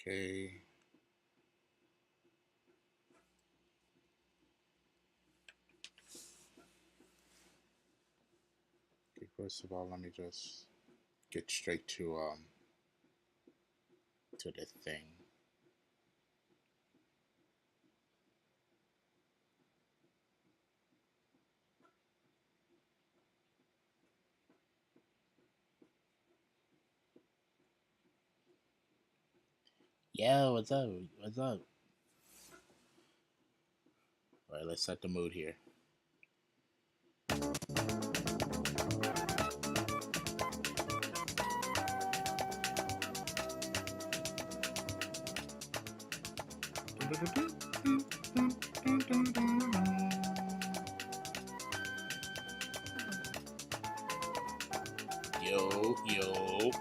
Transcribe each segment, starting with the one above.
Okay. Okay, first of all, let me just get straight to the thing. Yo, what's up? What's up? All right, let's set the mood here. Yo, yo.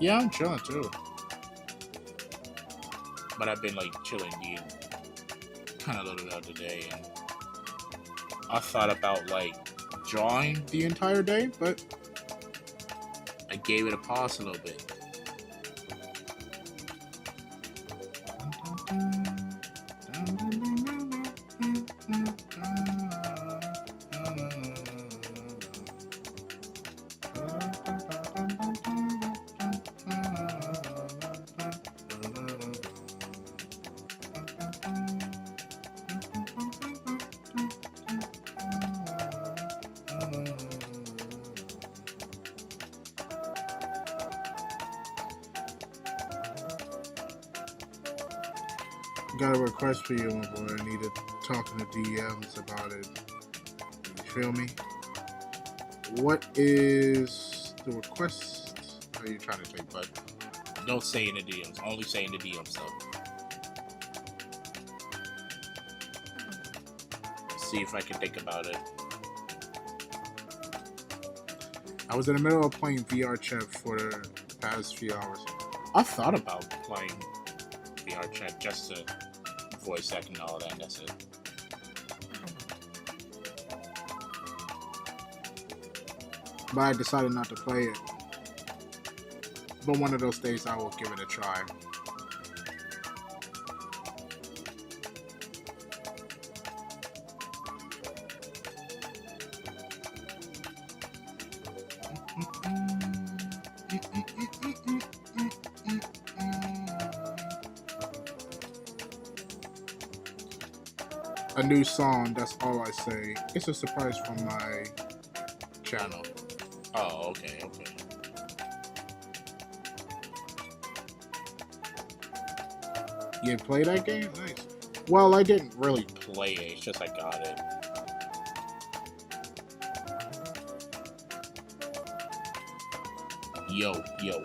Yeah, I'm chilling too. But I've been like chilling the kind of little bit of the day, and I thought about like drawing the entire day, but I gave it a pause a little bit. Got a request for you, my boy. I need to talk in the DMs about it. You feel me? What is the request are you trying to take? But don't say in the DMs. Only say in the DMs, though. See if I can think about it. I was in the middle of playing VR chat for the past few hours. I thought about playing VR chat just to voice act and all that, and that's it. But I decided not to play it. But one of those days I will give it a try. A new song, that's all I say. It's a surprise from my channel. Oh, okay, okay. You play that game? Nice. Well, I didn't really play it. It's just I got it. Yo, yo.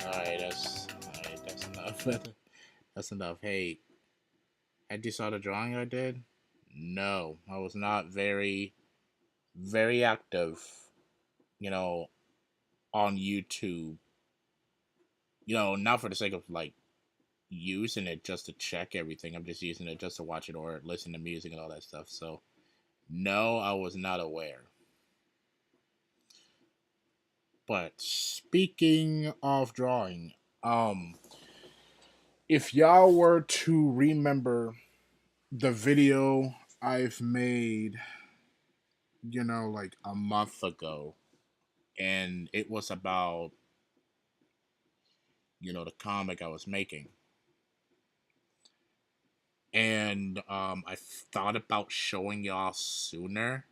Alright, that's enough. That's enough. Hey, had you saw the drawing I did? No, I was not very active, you know, on YouTube. Not for the sake of like using it just to check everything. I'm just using it just to watch it or listen to music and all that stuff. So, no, I was not aware. But speaking of drawing, um, if y'all were to remember the video I've made, like a month ago, and it was about, the comic I was making. And I thought about showing y'all sooner.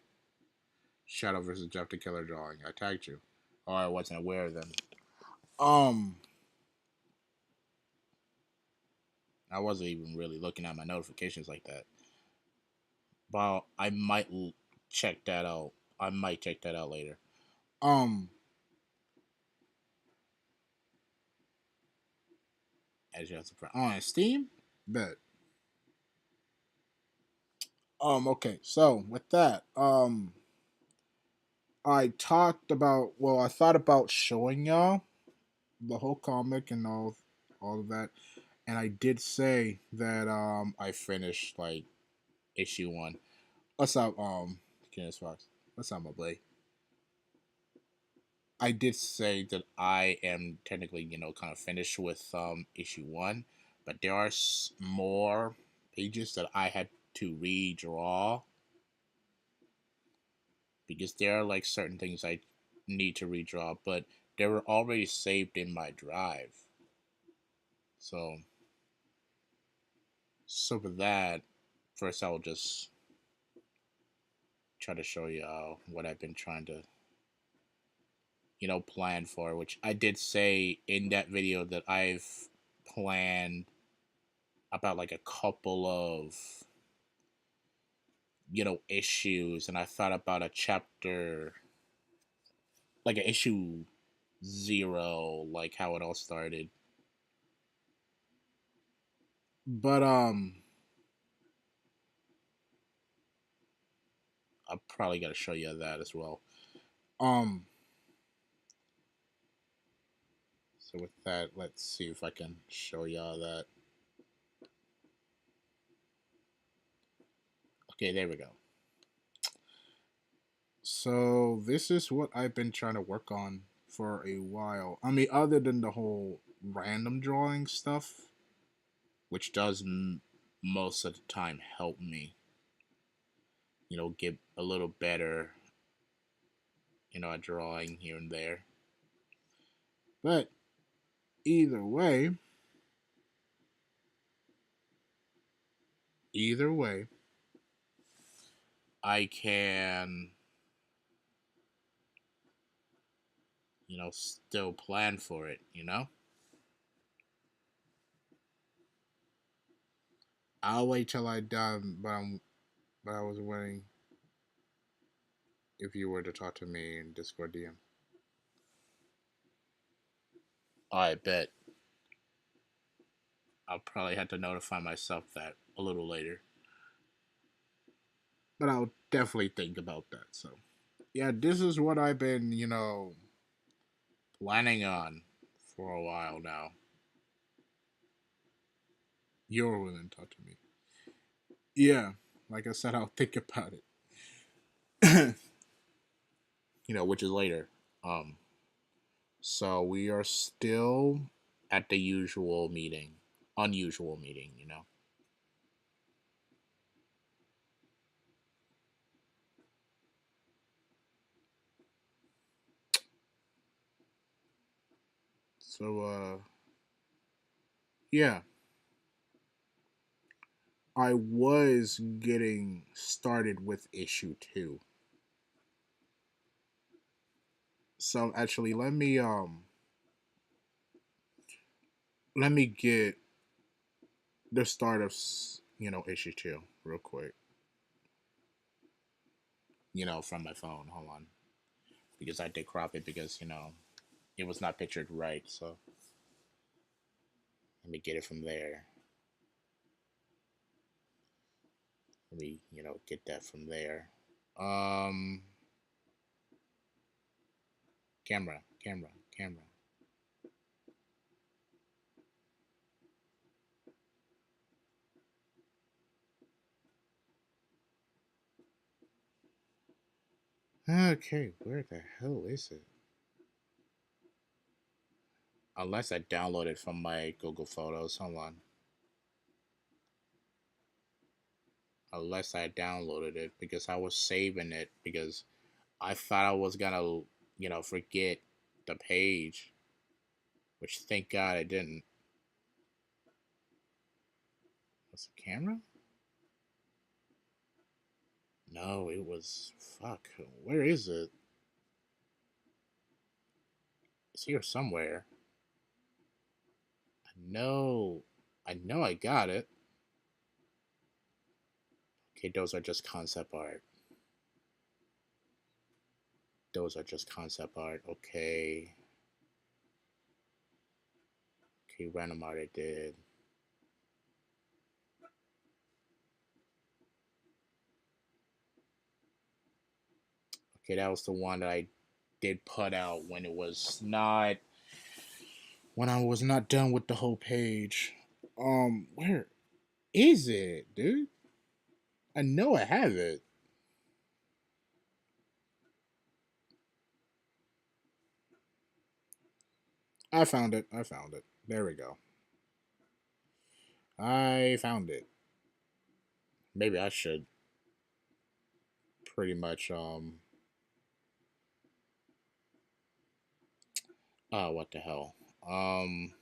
Shadow versus Jeff the Killer drawing. I tagged you. Or I wasn't aware of them. Um, I wasn't even really looking at my notifications like that. But I might check that out. I might check that out later. Um, as you have to on Steam, bet. Okay. So with that, I thought about showing y'all. the whole comic and all of that. And I did say that I finished like issue one. What's up, Kenneth Fox? What's up, my boy? I did say that I am technically, kind of finished with issue one, but there are more pages that I had to redraw because there are like certain things I need to redraw, but they were already saved in my drive. So, so for that, first I will just try to show you what I've been trying to, plan for, which I did say in that video that I've planned about like a couple of issues, and I thought about a chapter, like an issue zero, like how it all started. But I probably got to show you that as well. Um, so with that, let's see if I can show y'all that. Okay, there we go. So this is what I've been trying to work on for a while. I mean, other than the whole random drawing stuff, which does most of the time help me, get a little better, at drawing here and there. But either way, either way, I can, still plan for it. I'll wait till I done, but I was wondering if you were to talk to me in Discord DM. I bet. I'll probably have to notify myself that a little later. But I'll definitely think about that. So, yeah, this is what I've been, planning on for a while now. You're willing to talk to me. Yeah, like I said, I'll think about it. Which is later. Um, so we are still at the usual meeting, unusual meeting. So, yeah, I was getting started with issue two. So actually, let me get the start of issue two real quick. From my phone. Hold on, because I did crop it because it was not pictured right. So let me get it from there. Let me get that from there. Um, camera. Okay, where the hell is it? Unless I downloaded from my Google Photos. Hold on. Unless I downloaded it because I was saving it because I thought I was gonna, forget the page, which thank God I didn't. Was the camera? No, it was fuck. Where is it? It's here somewhere. I know I got it. Okay, those are just concept art. Those are just concept art. Okay. Okay, random art I did. Okay, that was the one that I did put out when it was not when I was not done with the whole page. Where is it, dude? I know I have it. I found it. I found it. There we go. I found it. Maybe I should pretty much oh, what the hell. Um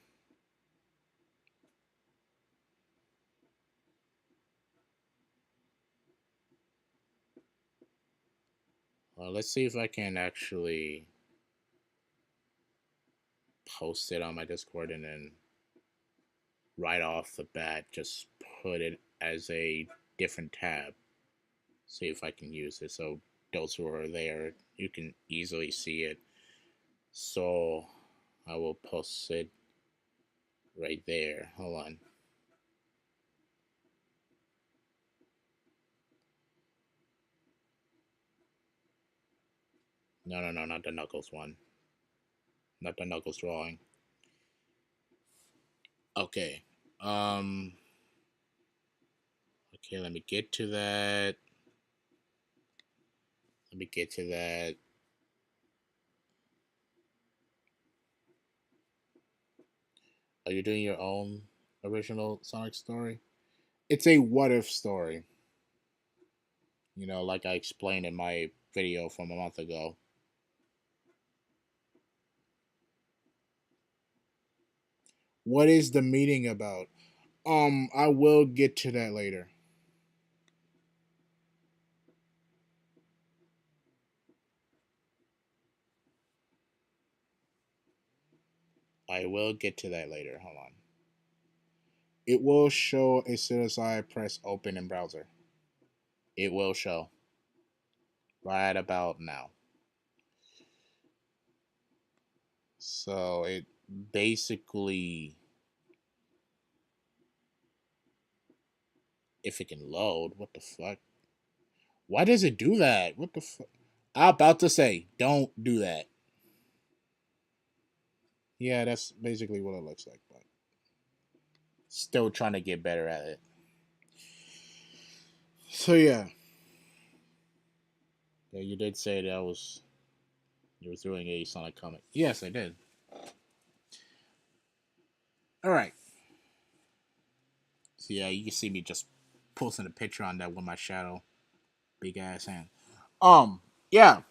let's see if I can actually post it on my Discord and then right off the bat just put it as a different tab. See if I can use it so those who are there you can easily see it. So I will post it right there. Hold on. No, no, no, not the Knuckles one. Not the Knuckles drawing. Okay. Um. Okay, let me get to that. Let me get to that. Are you doing your own original Sonic story? It's a what if story. You know, like I explained in my video from a month ago. What is the meeting about? I will get to that later. I will get to that later. Hold on. It will show as soon as I press open in browser. It will show right about now. So it basically, if it can load, what the fuck? Why does it do that? What the fuck? I'm about to say, don't do that. Yeah, that's basically what it looks like, but still trying to get better at it. So yeah, yeah, you did say that was you were doing a Sonic comic. Yes, I did. All right. So yeah, you can see me just posting a picture on that with my shadow, big ass hand. Yeah.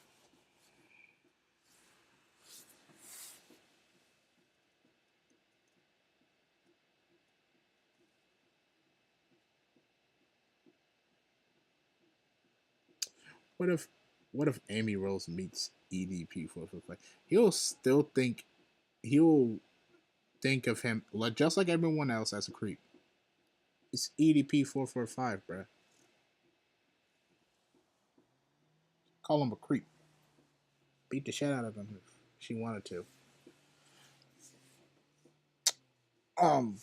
What if, what if Amy Rose meets EDP 455? He'll still think he'll think of him like just like everyone else as a creep. It's EDP 445, bruh. Call him a creep. Beat the shit out of him if she wanted to. Um,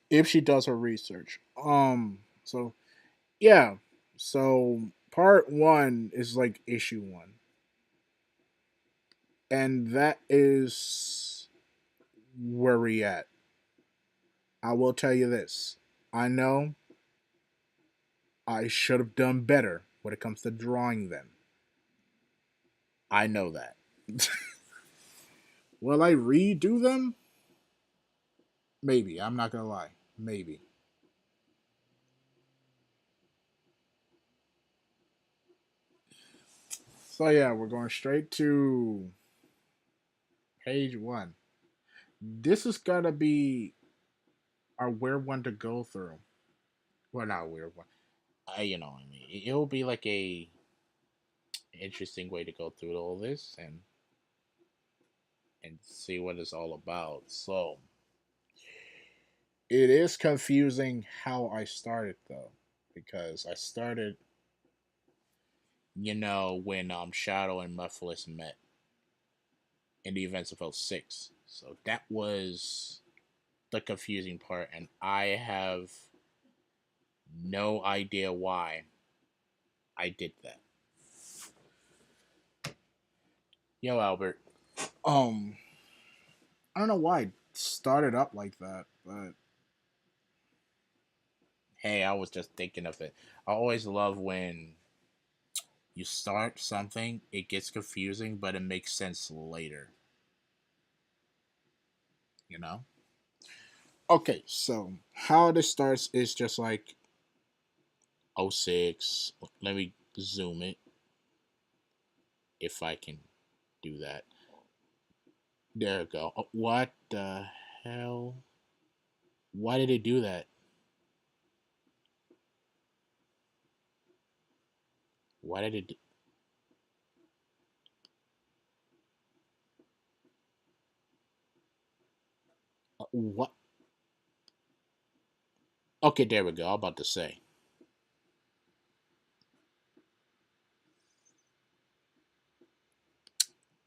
if she does her research. So yeah. So part one is like issue one. And that is where we at. I will tell you this. I know I should have done better when it comes to drawing them. I know that. Will I redo them? Maybe. I'm not gonna lie. Maybe. So yeah, we're going straight to page one. This is gonna be our weird one to go through. Well, not a weird one. You know, what I mean, it'll be like a interesting way to go through all this and see what it's all about. So it is confusing how I started though, because I started, you know, when Shadow and Mephiles met in the events of '06. So that was the confusing part, and I have no idea why I did that. Yo, Albert. Um, I don't know why. started up like that, but Hey, I was just thinking of it. I always love when you start something, it gets confusing, but it makes sense later. You know? okay. So how this starts is just like Oh six. Let me zoom it if I can do that. There we go. What the hell? Why did it do that? Why did it? What? Okay, there we go. I'm about to say.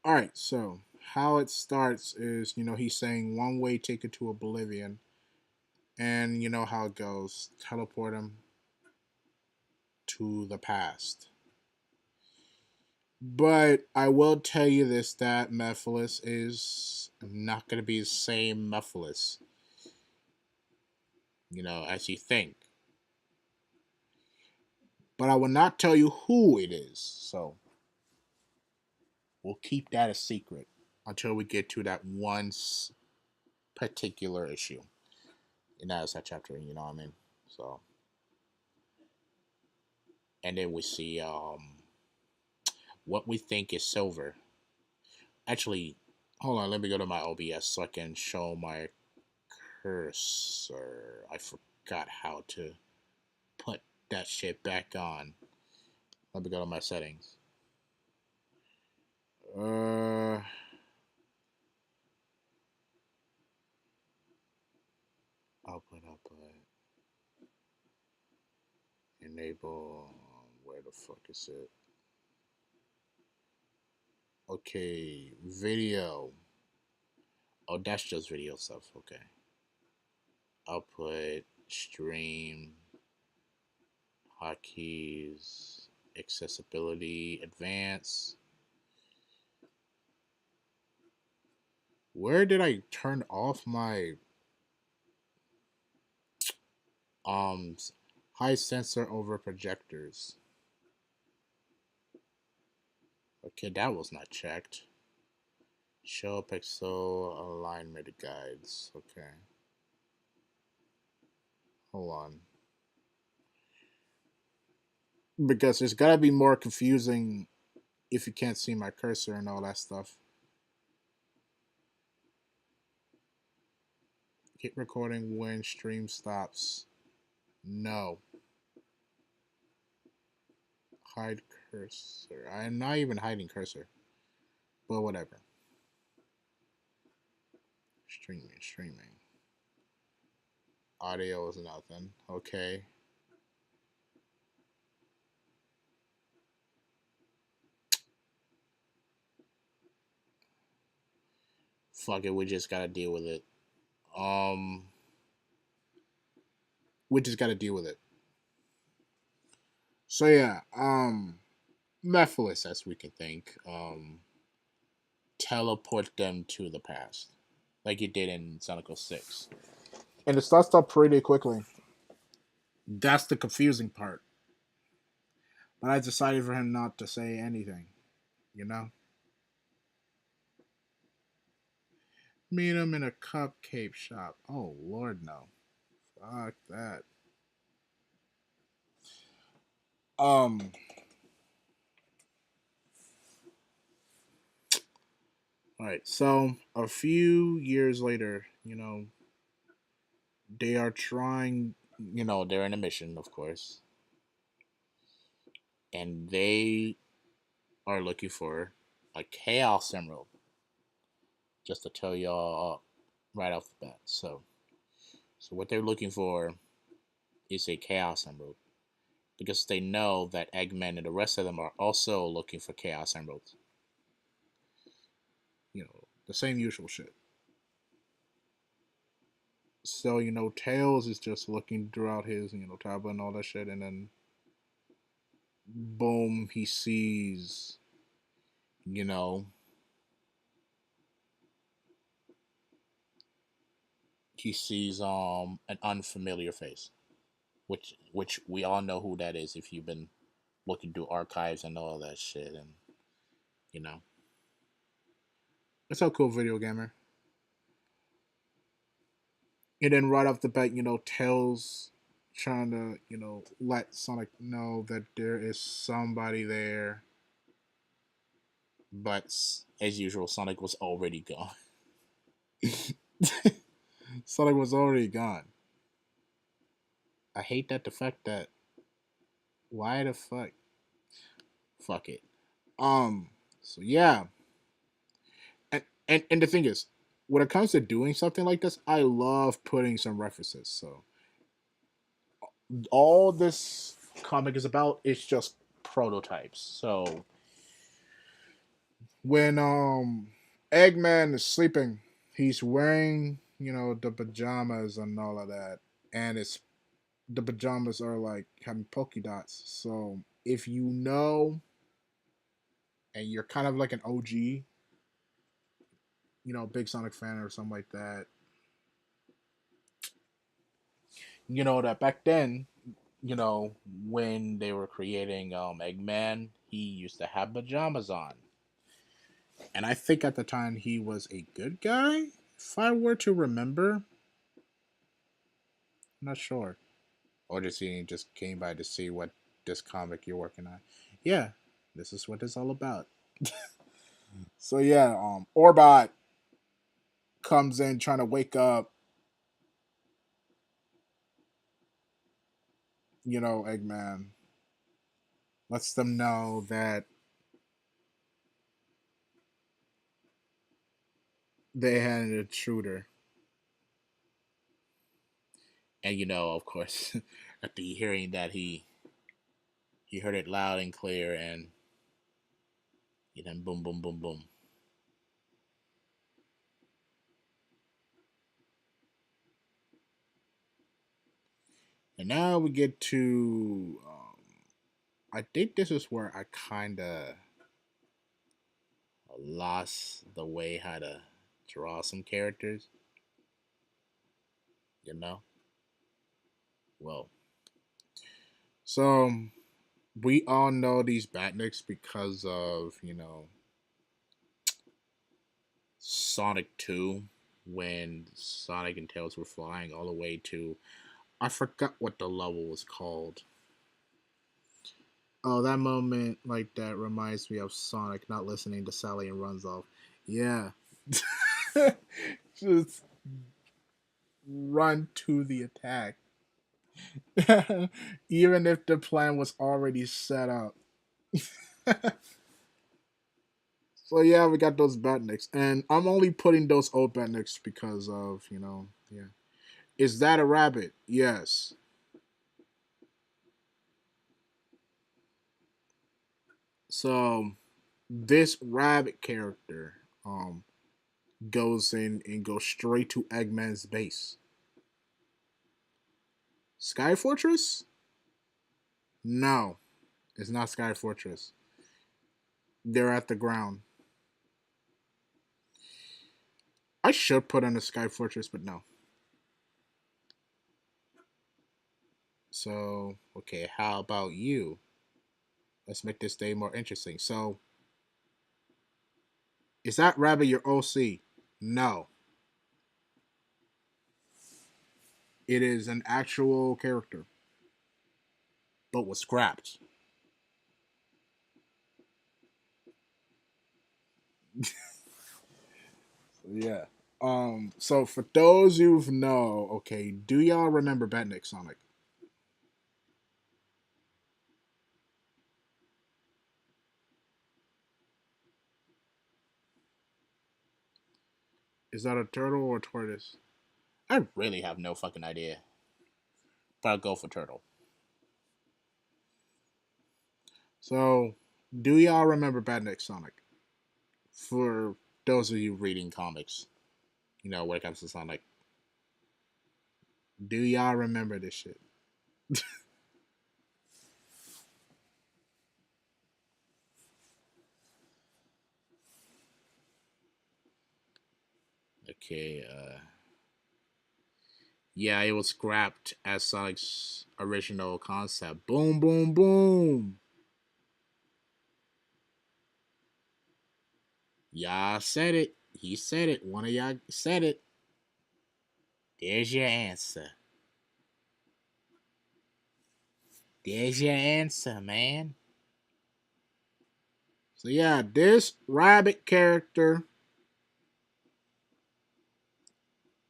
all right. So how it starts is he's saying one way ticket to oblivion, and you know how it goes. Teleport him to the past. But I will tell you this: that Mephiles is not going to be the same Mephiles, as you think. But I will not tell you who it is. So we'll keep that a secret until we get to that one particular issue. And that is that chapter, you know what I mean? So, and then we see what we think is silver. Actually, hold on, let me go to my OBS so I can show my cursor. I forgot how to put that shit back on. Let me go to my settings. Uh, output, enable. Where the fuck is it? Okay, video. Oh, that's just video stuff. Okay. Output, stream, hotkeys, accessibility, advanced. Where did I turn off my um high sensor over projectors? Okay, that was not checked. Show pixel alignment guides. Okay. Hold on. Because it's gotta be more confusing if you can't see my cursor and all that stuff. Hit recording when stream stops. No. Hide cursor. I'm not even hiding cursor. But whatever. Streaming. Audio is nothing. Okay. Fuck it, we just gotta deal with it. Um we just gotta deal with it. So yeah, Mephiles, as we can think, teleport them to the past. Like you did in Sonic 06. And it starts up pretty quickly. That's the confusing part. But I decided for him not to say anything, you know? Meet him in a cupcake shop. Oh, Lord, no. Fuck that. Um, all right. So, a few years later, they are trying, they're in a mission, of course, and they are looking for a Chaos Emerald, just to tell y'all right off the bat. So what they're looking for is a Chaos Emerald because they know that Eggman and the rest of them are also looking for Chaos Emeralds. The same usual shit. So, Tails is just looking throughout his, tablet and all that shit, and then boom, he sees, you know, he sees an unfamiliar face, which we all know who that is if you've been looking through archives and all that shit, and you know. It's a cool video gamer. And then right off the bat, Tails trying to, let Sonic know that there is somebody there. But as usual, Sonic was already gone. Sonic was already gone. I hate that the fact that Why the fuck? fuck it. So yeah. And the thing is, when it comes to doing something like this, I love putting some references. So all this comic is about is just Prototypes. So when Eggman is sleeping, he's wearing, the pajamas and all of that. And it's the pajamas are like having polka dots. So if you know and you're kind of like an OG, big Sonic fan or something like that, you know that back then, when they were creating Eggman, he used to have pajamas on. and I think at the time he was a good guy, if I were to remember. I'm not sure. Or just came by to see what this comic you're working on. Yeah, this is what it's all about. So yeah, Orbot comes in trying to wake up, Eggman. Lets them know that they had an intruder. And of course, after hearing that, he heard it loud and clear, and then boom, boom, boom, boom. And now we get to. I think this is where I kind of Lost the way how to draw some characters. You know. Well, so we all know these Batniks because of Sonic 2, when Sonic and Tails were flying all the way to, I forgot what the level was called. Oh, that moment like that reminds me of Sonic not listening to Sally and runs off. Yeah. Just run to the attack. Even if the plan was already set up. So yeah, we got those Batniks. And I'm only putting those old Batniks because of, yeah. Is that a rabbit? Yes. So this rabbit character goes in and goes straight to Eggman's base. Sky Fortress? No, it's not Sky Fortress. They're at the ground. I should put on a Sky Fortress, but no. So, okay, how about you? Let's make this day more interesting. So, is that rabbit your OC? No. It is an actual character, but was scrapped. Yeah. So for those who know, okay, do y'all remember Batnik Sonic? Is that a turtle or a tortoise? I really have no fucking idea. But I'll go for Turtle. So, do y'all remember Batnik Sonic? For those of you, Reading comics, when it comes to Sonic. do y'all remember this shit? Okay, Yeah, it was scrapped as Sonic's original concept. Boom, boom, boom. Y'all said it. He said it. One of y'all said it. There's your answer. There's your answer, man. So yeah, this rabbit character.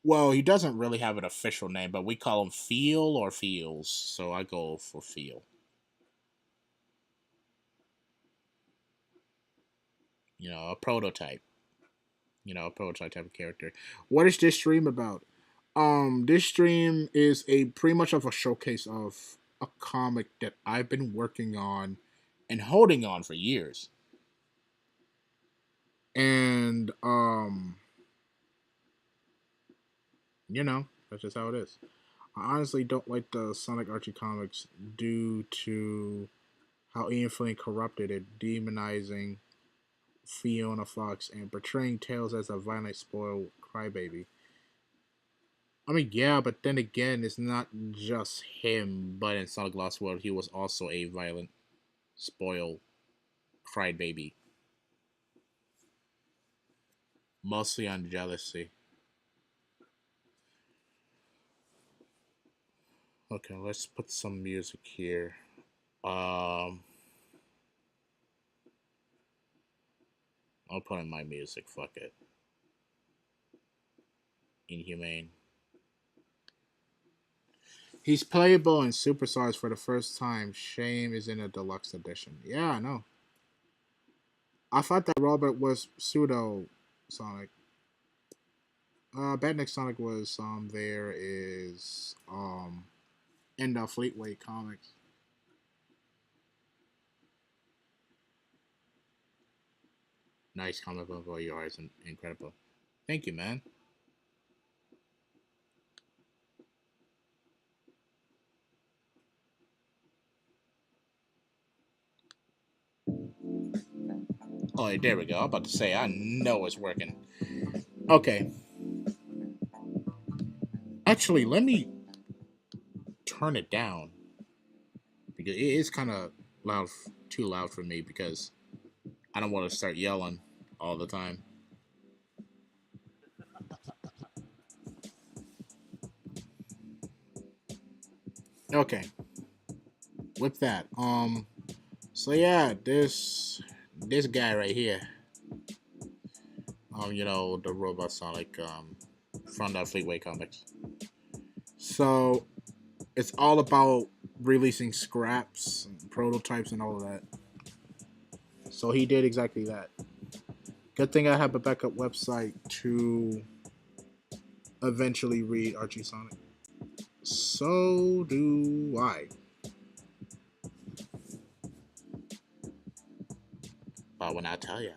Well, he doesn't really have an official name, but we call him Feel or Feels. So I go for Feel. A prototype. A prototype type of character. What is this stream about? This stream is a pretty much of a showcase of a comic that I've been working on and holding on for years. And that's just how it is. I honestly don't like the Sonic Archie comics due to how Ian corrupted it, demonizing Fiona Fox and portraying Tails as a violent, spoiled crybaby. I mean, yeah, but then again, it's not just him, but in Sonic Lost World, he was also a violent, spoiled crybaby. Mostly on jealousy. Okay, let's put some music here. Um, I'll put in my music. Fuck it. Inhumane. He's playable in Superstars for the first time. Shame is in a deluxe edition. Yeah, I know. I thought that Robert was pseudo Sonic. Badnik Sonic was there is in the Fleetway comics. Nice comic book for yours and incredible. Thank you, man. Oh, there we go. I'm about to say, I know it's working. Okay. Actually, let me turn it down because it is kind of loud, too loud for me because I don't want to start yelling all the time. Okay. With that, so yeah, this guy right here, the Robot Sonic, from the Fleetway comics. So it's all about releasing scraps, and prototypes, and all of that. So he did exactly that. Good thing I have a backup website to eventually read Archie Sonic. So do I. But when I tell you.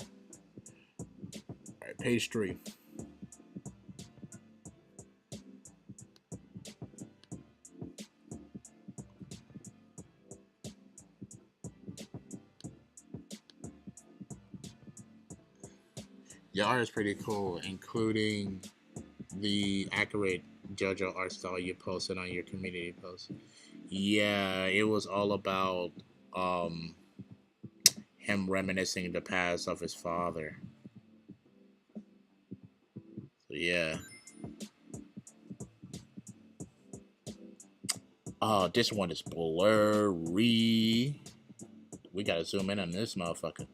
Alright, page 3. The art is pretty cool, including the accurate JoJo art style you posted on your community post. Yeah, it was all about um, him reminiscing the past of his father. So yeah. Oh, this one is blurry. We gotta zoom in on this motherfucker.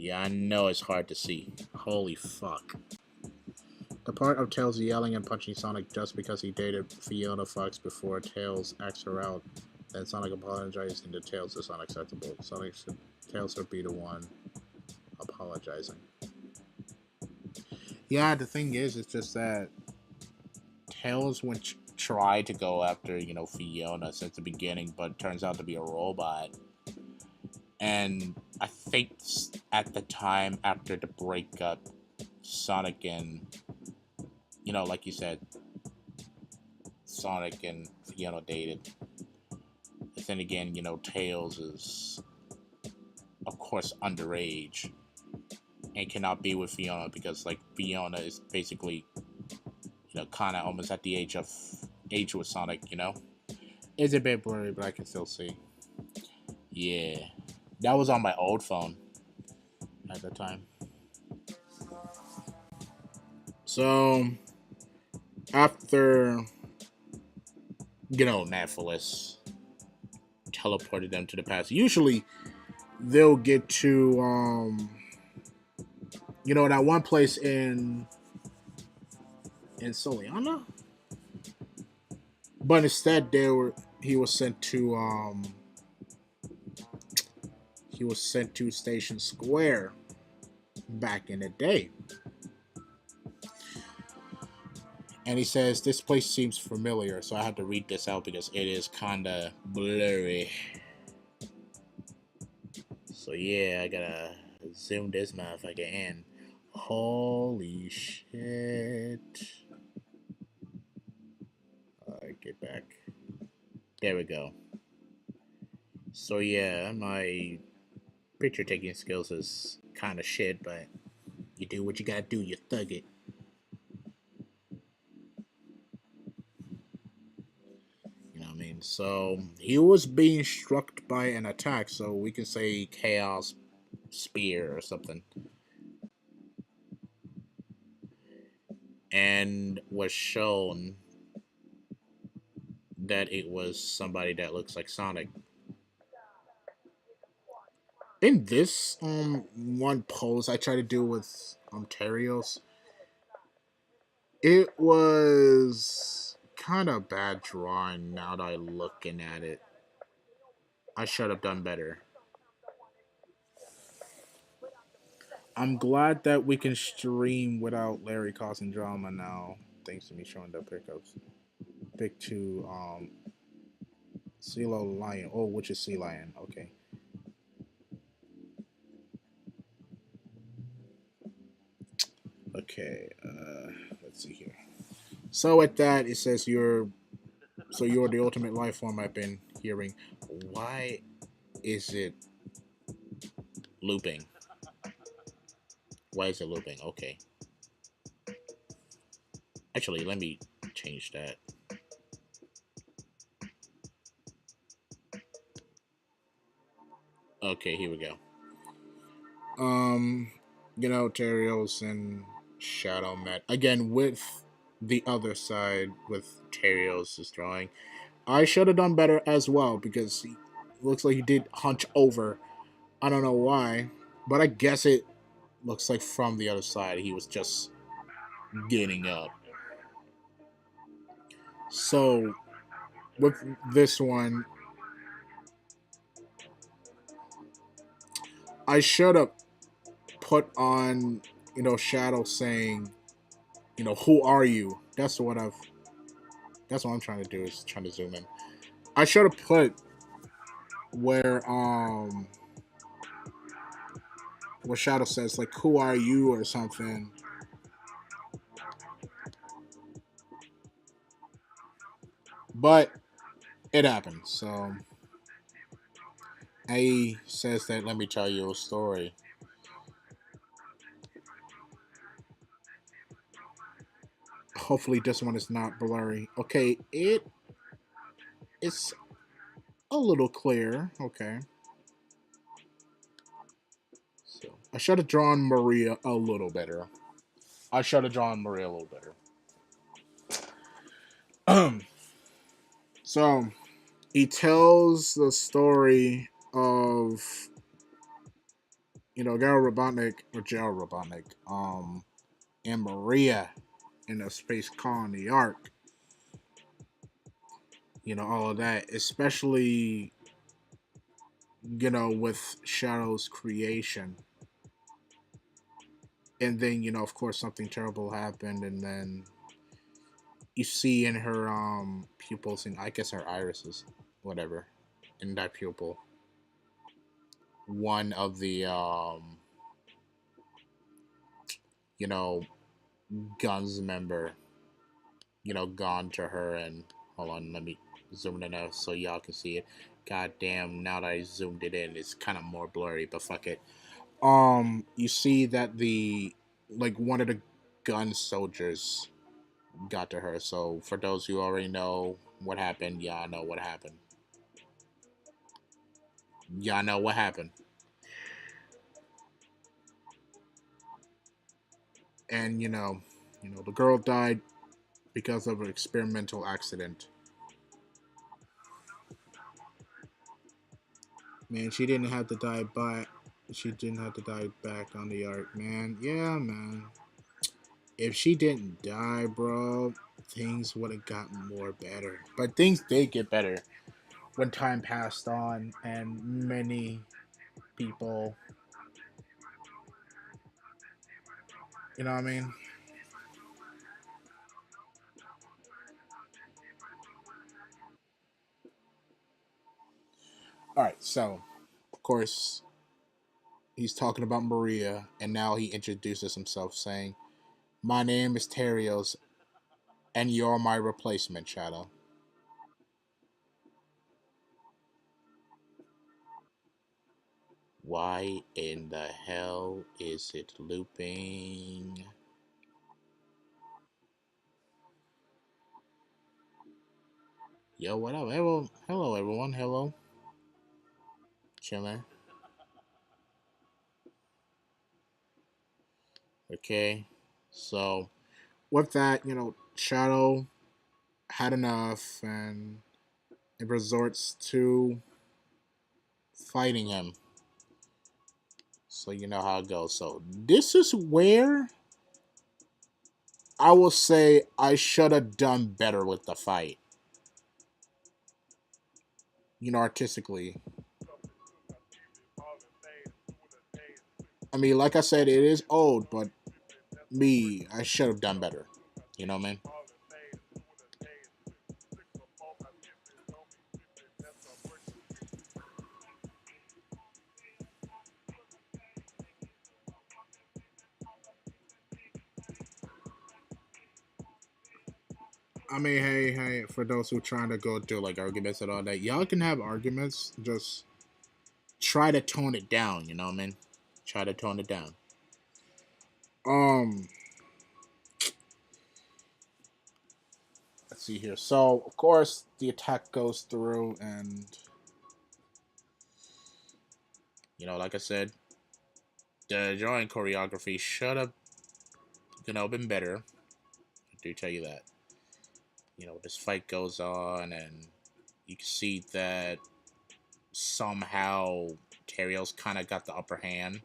Yeah, I know it's hard to see. Holy fuck. The part of Tails yelling and punching Sonic just because he dated Fiona Fox before Tails asked her out, then Sonic apologizing to Tails is unacceptable. Tails should be the one apologizing. Yeah, the thing is, it's just that Tails went tried to go after, Fiona since the beginning, but turns out to be a robot. And I think at the time after the breakup, Sonic and, like you said, Sonic and Fiona dated. But then again, Tails is, of course, underage. and cannot be with Fiona because like Fiona is basically kind of almost at the age with Sonic. It's a bit blurry, but I can still see. Yeah, that was on my old phone at the time. So after Netflix teleported them to the past, usually they'll get to that one place in Soliana, but instead he was sent to Station Square back in the day. And he says, this place seems familiar, so I have to read this out because it is kinda blurry. So yeah, I gotta zoom this motherfucker in. Holy shit. Get back. There we go. So yeah, my picture taking skills is kinda shit, but you do what you gotta do, you thug it. You know what I mean? So he was being struck by an attack, so we can say Chaos Spear or something. And was shown that it was somebody that looks like Sonic. In this one pose I tried to do with Terios, it was kind of bad drawing now that I'm looking at it. I should have done better. I'm glad that we can stream without Larry causing drama now, thanks to me showing the pickups. Pick two, CeeLo Lion. Oh, which is Sea Lion? Okay. Okay. Let's see here. So with that, it says you're the ultimate life form I've been hearing. Why is it looping? Why is it looping? Okay. Actually, let me change that. Okay, here we go. Terios and Shadow met again with the other side with Terios' drawing. I should have done better as well because he looks like he did hunch over. I don't know why, but I guess it looks like from the other side he was just getting up. So with this one, I should have put on Shadow saying, who are you? That's what I'm trying to do, is trying to zoom in. I should have put where Shadow says like, who are you or something. But it happened. So A says that, let me tell you a story. Hopefully this one is not blurry. Okay, it's a little clear. Okay. So I should have drawn Maria a little better. So he tells the story of Garo Robotnik, and Maria in a space colony arc. All of that, especially with Shadow's creation. And then, of course, something terrible happened, and then you see in her pupils, and I guess her irises, whatever, in that pupil, one of the guns member, gone to her. And hold on, let me zoom in out so y'all can see it. God damn, now that I zoomed it in, it's kind of more blurry, but fuck it. You see that the like one of the gun soldiers got to her. So for those who already know what happened, y'all know what happened. Y'all know what happened. And the girl died because of an experimental accident. Man, she didn't have to die by she didn't have to die back on the ark, man. Yeah, man. If she didn't die, bro, things would have gotten more better. But things did get better when time passed on and many people, you know what I mean? All right, so of course he's talking about Maria, and now he introduces himself saying, "My name is Terios, and you're my replacement, Shadow." Why in the hell is it looping? Yo, what up? Hello, everyone. Hello. Chilling. Okay. So, with that, Shadow had enough and it resorts to fighting him. So, you know how it goes. So, this is where I will say I should have done better with the fight, artistically. I mean, like I said, it is old, but I should have done better. You know what I mean? I mean, hey, for those who trying to go through like arguments and all that, y'all can have arguments. Just try to tone it down. You know what I mean? Try to tone it down. Um, let's see here. So, of course, the attack goes through, and like I said, the drawing choreography should have, been better. I do tell you that. This fight goes on, and you can see that somehow Terios kind of got the upper hand,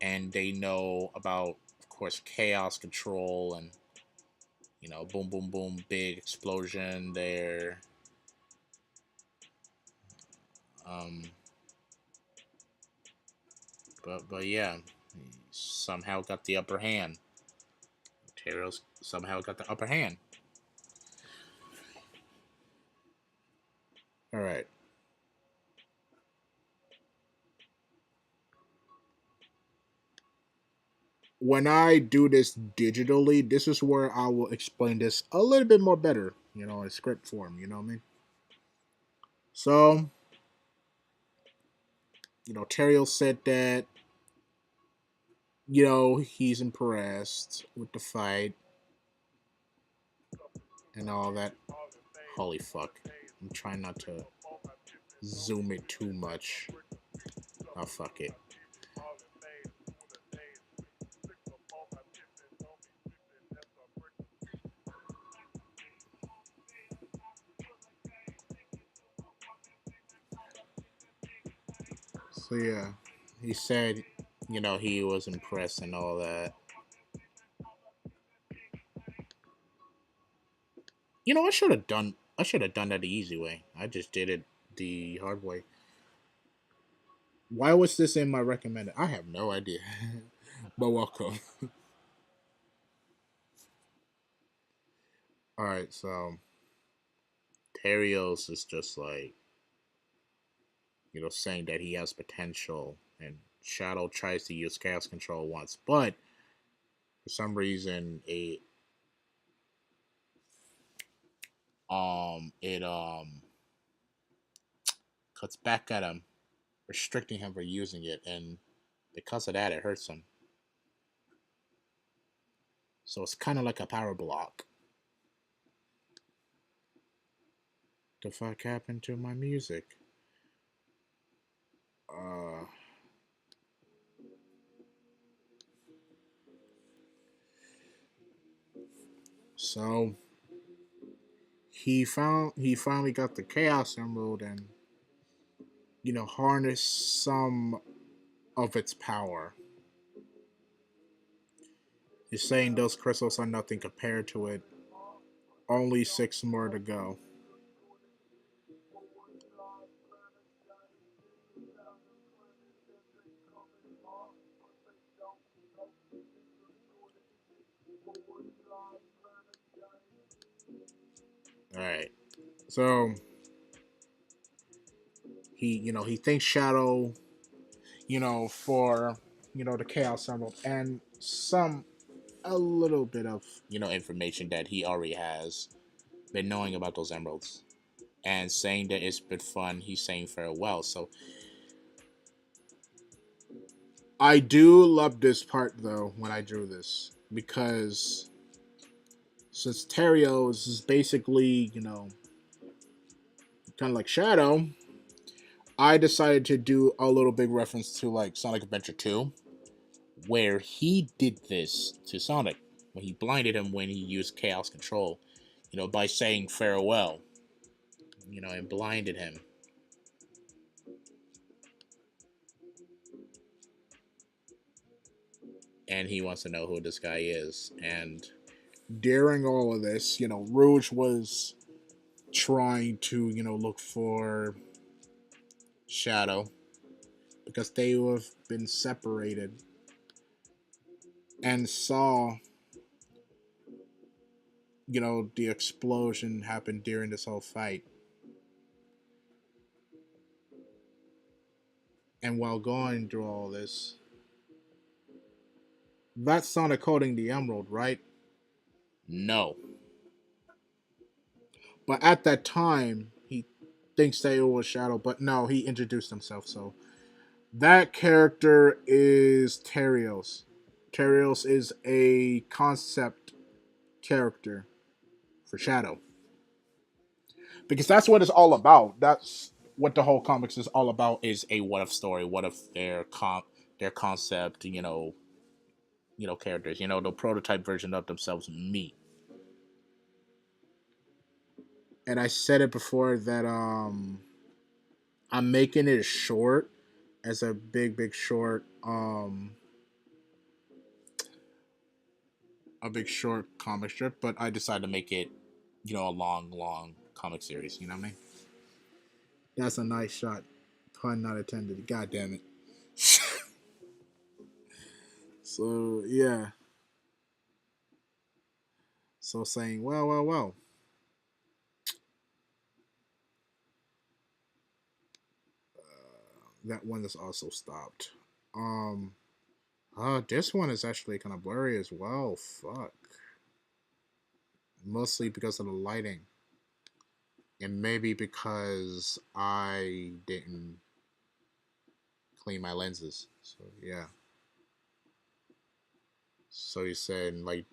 and they know about, of course, chaos control, and boom, boom, boom, big explosion there. Um, but yeah, he somehow got the upper hand. Terios somehow got the upper hand. All right. When I do this digitally, this is where I will explain this a little bit more better, in script form, you know what I mean? So, Terrio said that, he's impressed with the fight and all that. Holy fuck. I'm trying not to zoom it too much. Oh, fuck it. So, yeah, he said, he was impressed and all that. I should have done that the easy way. I just did it the hard way. Why was this in my recommended? I have no idea. But welcome. All right, so Terios is just like, saying that he has potential, and Shadow tries to use chaos control once, but for some reason it cuts back at him, restricting him for using it, and because of that, it hurts him. So it's kind of like a power block. The fuck happened to my music? Uh, so he finally got the Chaos Emerald and harnessed some of its power. He's saying those crystals are nothing compared to it. Only six more to go. All right. So he thanks Shadow, for the Chaos Emerald and some a little bit of information that he already has been knowing about those emeralds, and saying that it's been fun. He's saying farewell. So I do love this part though when I drew this, because since Terios is basically kind of like Shadow, I decided to do a little big reference to like Sonic Adventure 2, where he did this to Sonic when he blinded him when he used Chaos Control, by saying farewell, and blinded him. And he wants to know who this guy is. And during all of this, Rouge was trying to, look for Shadow because they have been separated, and saw, the explosion happen during this whole fight. And while going through all this, that's Sonic holding the emerald, right? No. But at that time, he thinks that it was Shadow, but no, he introduced himself. So that character is Terios. Terios is a concept character for Shadow, because that's what it's all about. That's what the whole comics is all about. Is a what if story. What if their concept, characters, the prototype version of themselves meet. And I said it before that I'm making it short, as a big short, a big short comic strip, but I decided to make it, a long comic series. You know what I mean? That's a nice shot. Pun not intended. God damn it. So yeah. So saying, well. That one is also stopped. Um, this one is actually kind of blurry as well. Fuck. Mostly because of the lighting, and maybe because I didn't clean my lenses. So yeah. So he said like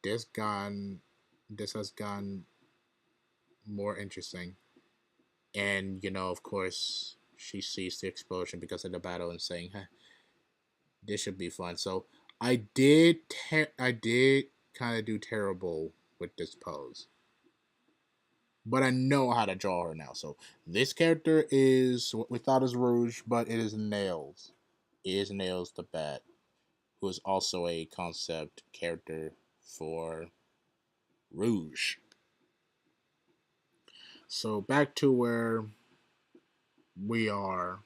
this has gone more interesting, and of course she sees the explosion because of the battle and saying, huh, this should be fun. So I did kind of do terrible with this pose, but I know how to draw her now. So this character is what we thought is Rouge, but it is Nails. It is Nails the Bat, who is also a concept character for Rouge. So back to where we are.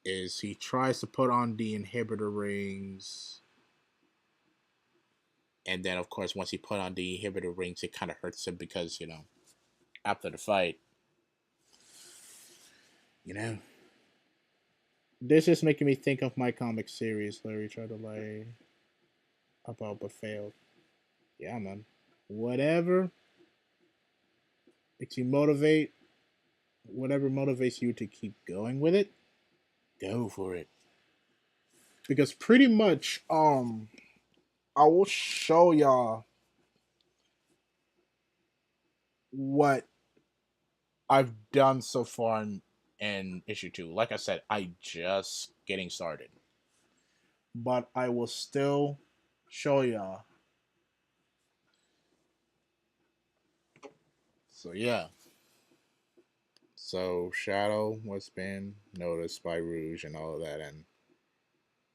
Is he tries to put on the inhibitor rings, and then of course once he put on the inhibitor rings, it kind of hurts him because after the fight, you know this is making me think of my comic series Larry tried to lie about but failed. Yeah, man. Whatever makes you motivate, whatever motivates you to keep going with it, go for it. Because pretty much, I will show y'all what I've done so far in issue two. Like I said, I just getting started, but I will still show y'all. So yeah. So Shadow was being noticed by Rouge and all of that, and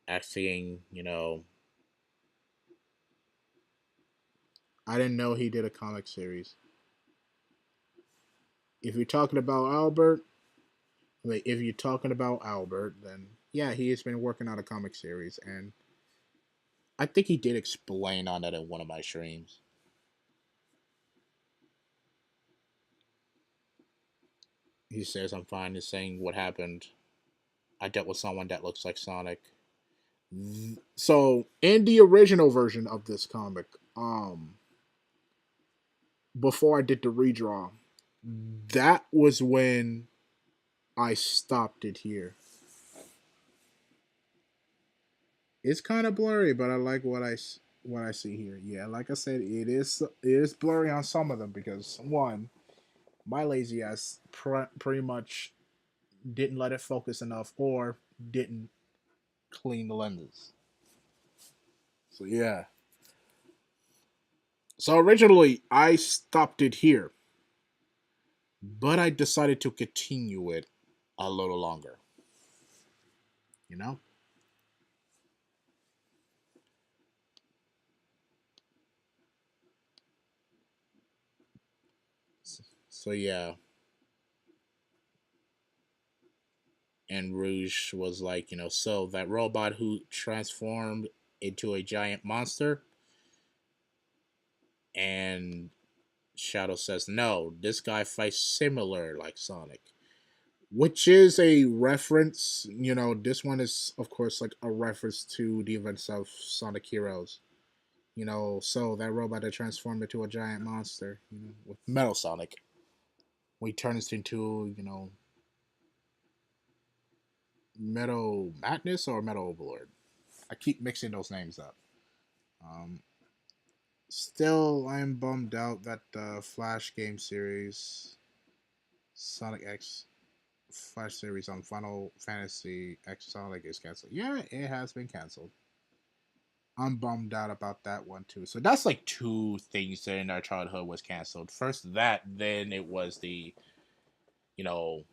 acting, I didn't know he did a comic series. If you're talking about Albert, like if you're talking about Albert, then yeah, he has been working on a comic series, and I think he did explain on that in one of my streams. He says I'm fine in saying what happened. I dealt with someone that looks like Sonic. So in the original version of this comic, before I did the redraw, that was when I stopped it here. It's kind of blurry, but I like what I see here. Yeah, like I said, it is blurry on some of them because one, my lazy ass pretty much didn't let it focus enough or didn't clean the lenses. So yeah. So originally I stopped it here, but I decided to continue it a little longer. You know? So yeah. And Rouge was like, so that robot who transformed into a giant monster, and Shadow says, no, this guy fights similar like Sonic, which is a reference. This one is, of course, like a reference to the events of Sonic Heroes. So that robot that transformed into a giant monster, with Metal Sonic, when he turns into, Metal Madness or Metal Overlord. I keep mixing those names up. Um, Still, I'm bummed out that the Flash game series, Sonic X Flash series on Final Fantasy X Sonic is canceled. Yeah, it has been canceled. I'm bummed out about that one too. So that's like two things that in our childhood was canceled. First that, then it was the, you know,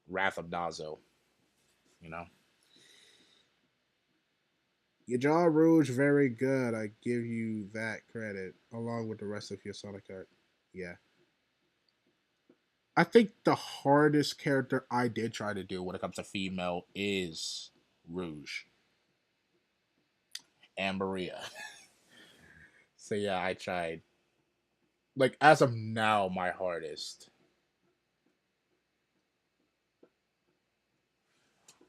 Wrath of Nazo. You know, your Jaw Rouge very good. I give you that credit, along with the rest of your Sonic art. Yeah. I think the hardest character I did try to do when it comes to female is Rouge and Maria. So yeah, I tried. Like as of now, my hardest.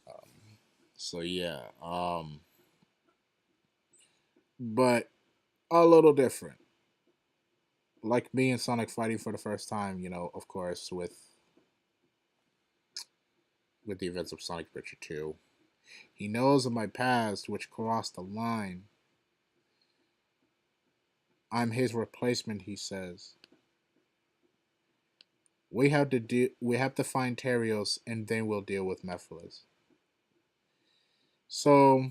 Um, so yeah, but a little different. Like me and Sonic fighting for the first time, of course, with the events of Sonic Adventure 2. He knows of my past, which crossed the line. I'm his replacement, he says. We have to find Terios, and then we'll deal with Mephiles. So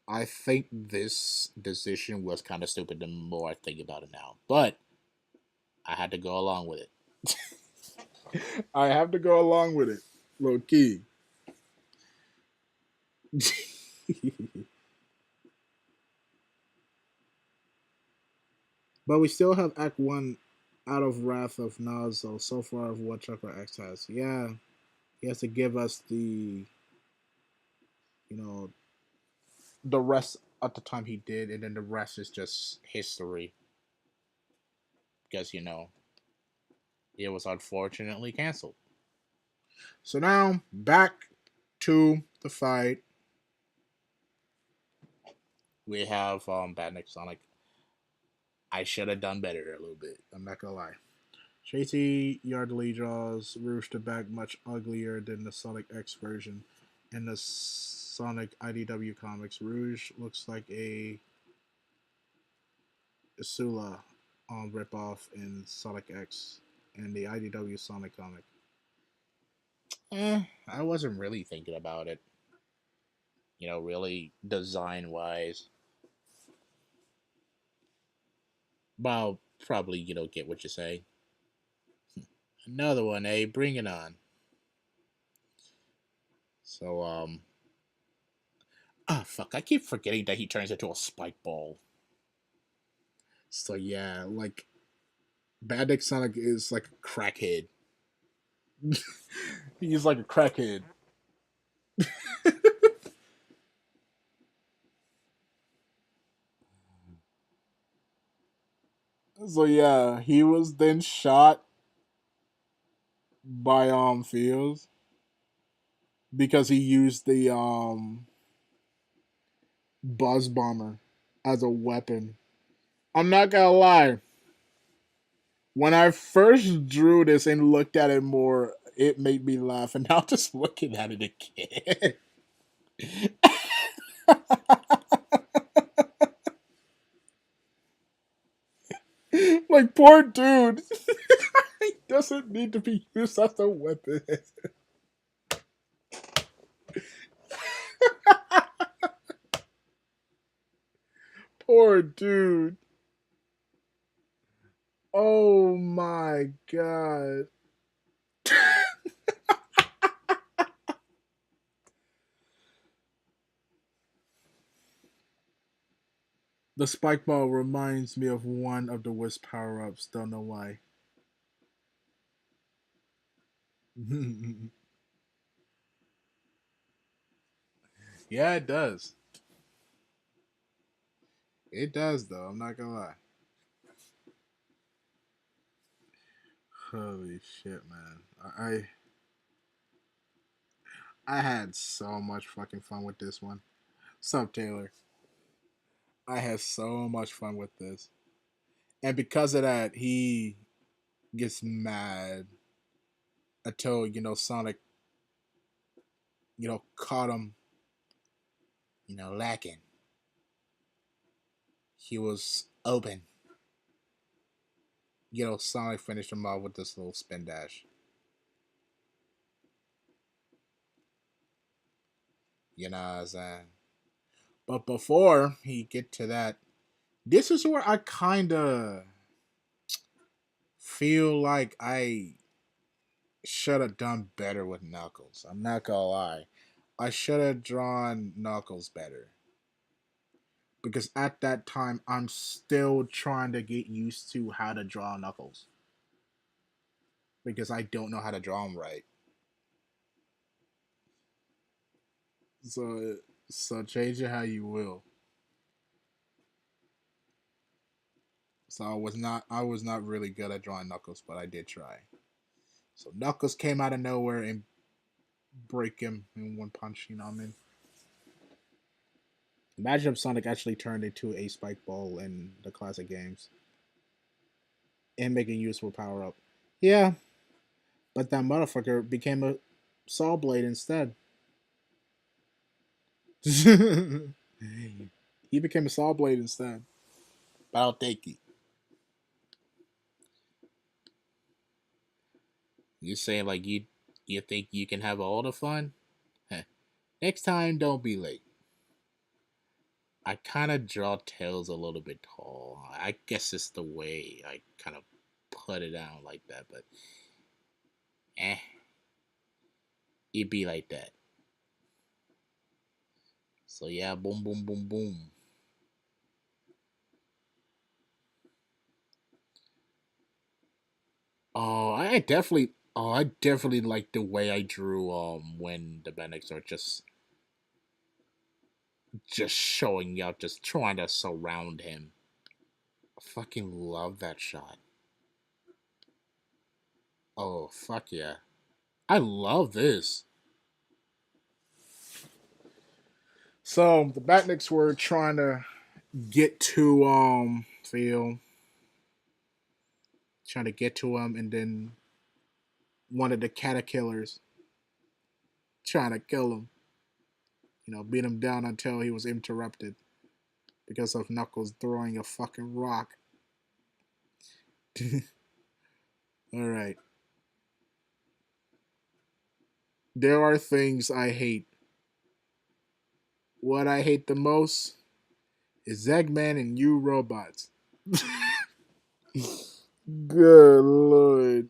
I think this decision was kind of stupid the more I think about it now. But I had to go along with it. I have to go along with it. Low key. But we still have Act 1 out of Wrath of Nazo so far of what Chakra X has. Yeah, he has to give us you know, the rest at the time he did, and then the rest is just history. Because, it was unfortunately canceled. So now, back to the fight. We have Badnik Sonic. I should have done better a little bit. I'm not gonna lie. JT Yardley draws Rouge the back much uglier than the Sonic X version. In the Sonic IDW comics, Rouge looks like a Sula ripoff in Sonic X and the IDW Sonic comic. I wasn't really thinking about it. Really design wise. But I'll probably, get what you say. Another one, eh? Bring it on. So, fuck. I keep forgetting that he turns into a spike ball. So yeah, like Badnik Sonic is like a crackhead. He's like a crackhead. So yeah, he was then shot by Fields because he used the buzz bomber as a weapon. I'm not gonna lie. When I first drew this and looked at it more, it made me laugh, and now just looking at it again. Like poor dude. He doesn't need to be used as a weapon. Poor dude. Oh my god. The spike ball reminds me of one of the Wisp power ups. Don't know why. Yeah, it does. It does, though. I'm not gonna lie. Holy shit, man! I had so much fucking fun with this one. Sup, Taylor? I had so much fun with this, and because of that, he gets mad until Sonic caught him lacking. He was open. Sonic finished him off with this little spin dash. You know what I'm saying? But before he get to that, this is where I kind of feel like I should have done better with Knuckles. I'm not gonna lie. I should have drawn Knuckles better. Because at that time, I'm still trying to get used to how to draw Knuckles. Because I don't know how to draw him right. So, change it how you will. So I was not really good at drawing Knuckles, but I did try. So Knuckles came out of nowhere and break him in one punch. You know what I mean? Imagine if Sonic actually turned into a spike ball in the classic games and make a useful power up. Yeah, but that motherfucker became a saw blade instead. He became a saw blade instead. But I'll take it. You saying like you think you can have all the fun? Next time, don't be late. I kind of draw tails a little bit tall. I guess it's the way I kind of put it out like that, but eh, it be like that. So yeah, boom, boom, boom, boom. I definitely like the way I drew when the Bendix are just showing up, just trying to surround him. I fucking love that shot. Oh fuck yeah. I love this. So the Batniks were trying to get to Phil. trying to get to him, and then one of the caterpillars trying to kill him. Beat him down until he was interrupted because of Knuckles throwing a fucking rock. All right. There are things I hate. What I hate the most is Eggman and you robots. Good lord.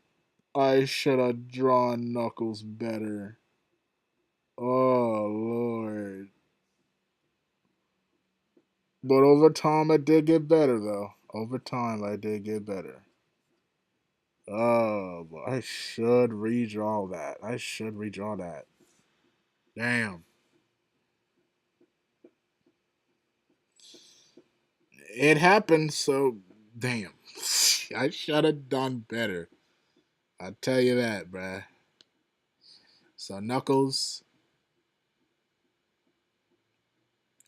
I should have drawn Knuckles better. Oh lord. But over time I did get better though. Over time I did get better. Oh, but I should redraw that. I should redraw that. Damn. It happened, so damn. I should have done better. I'll tell you that, bruh. So Knuckles,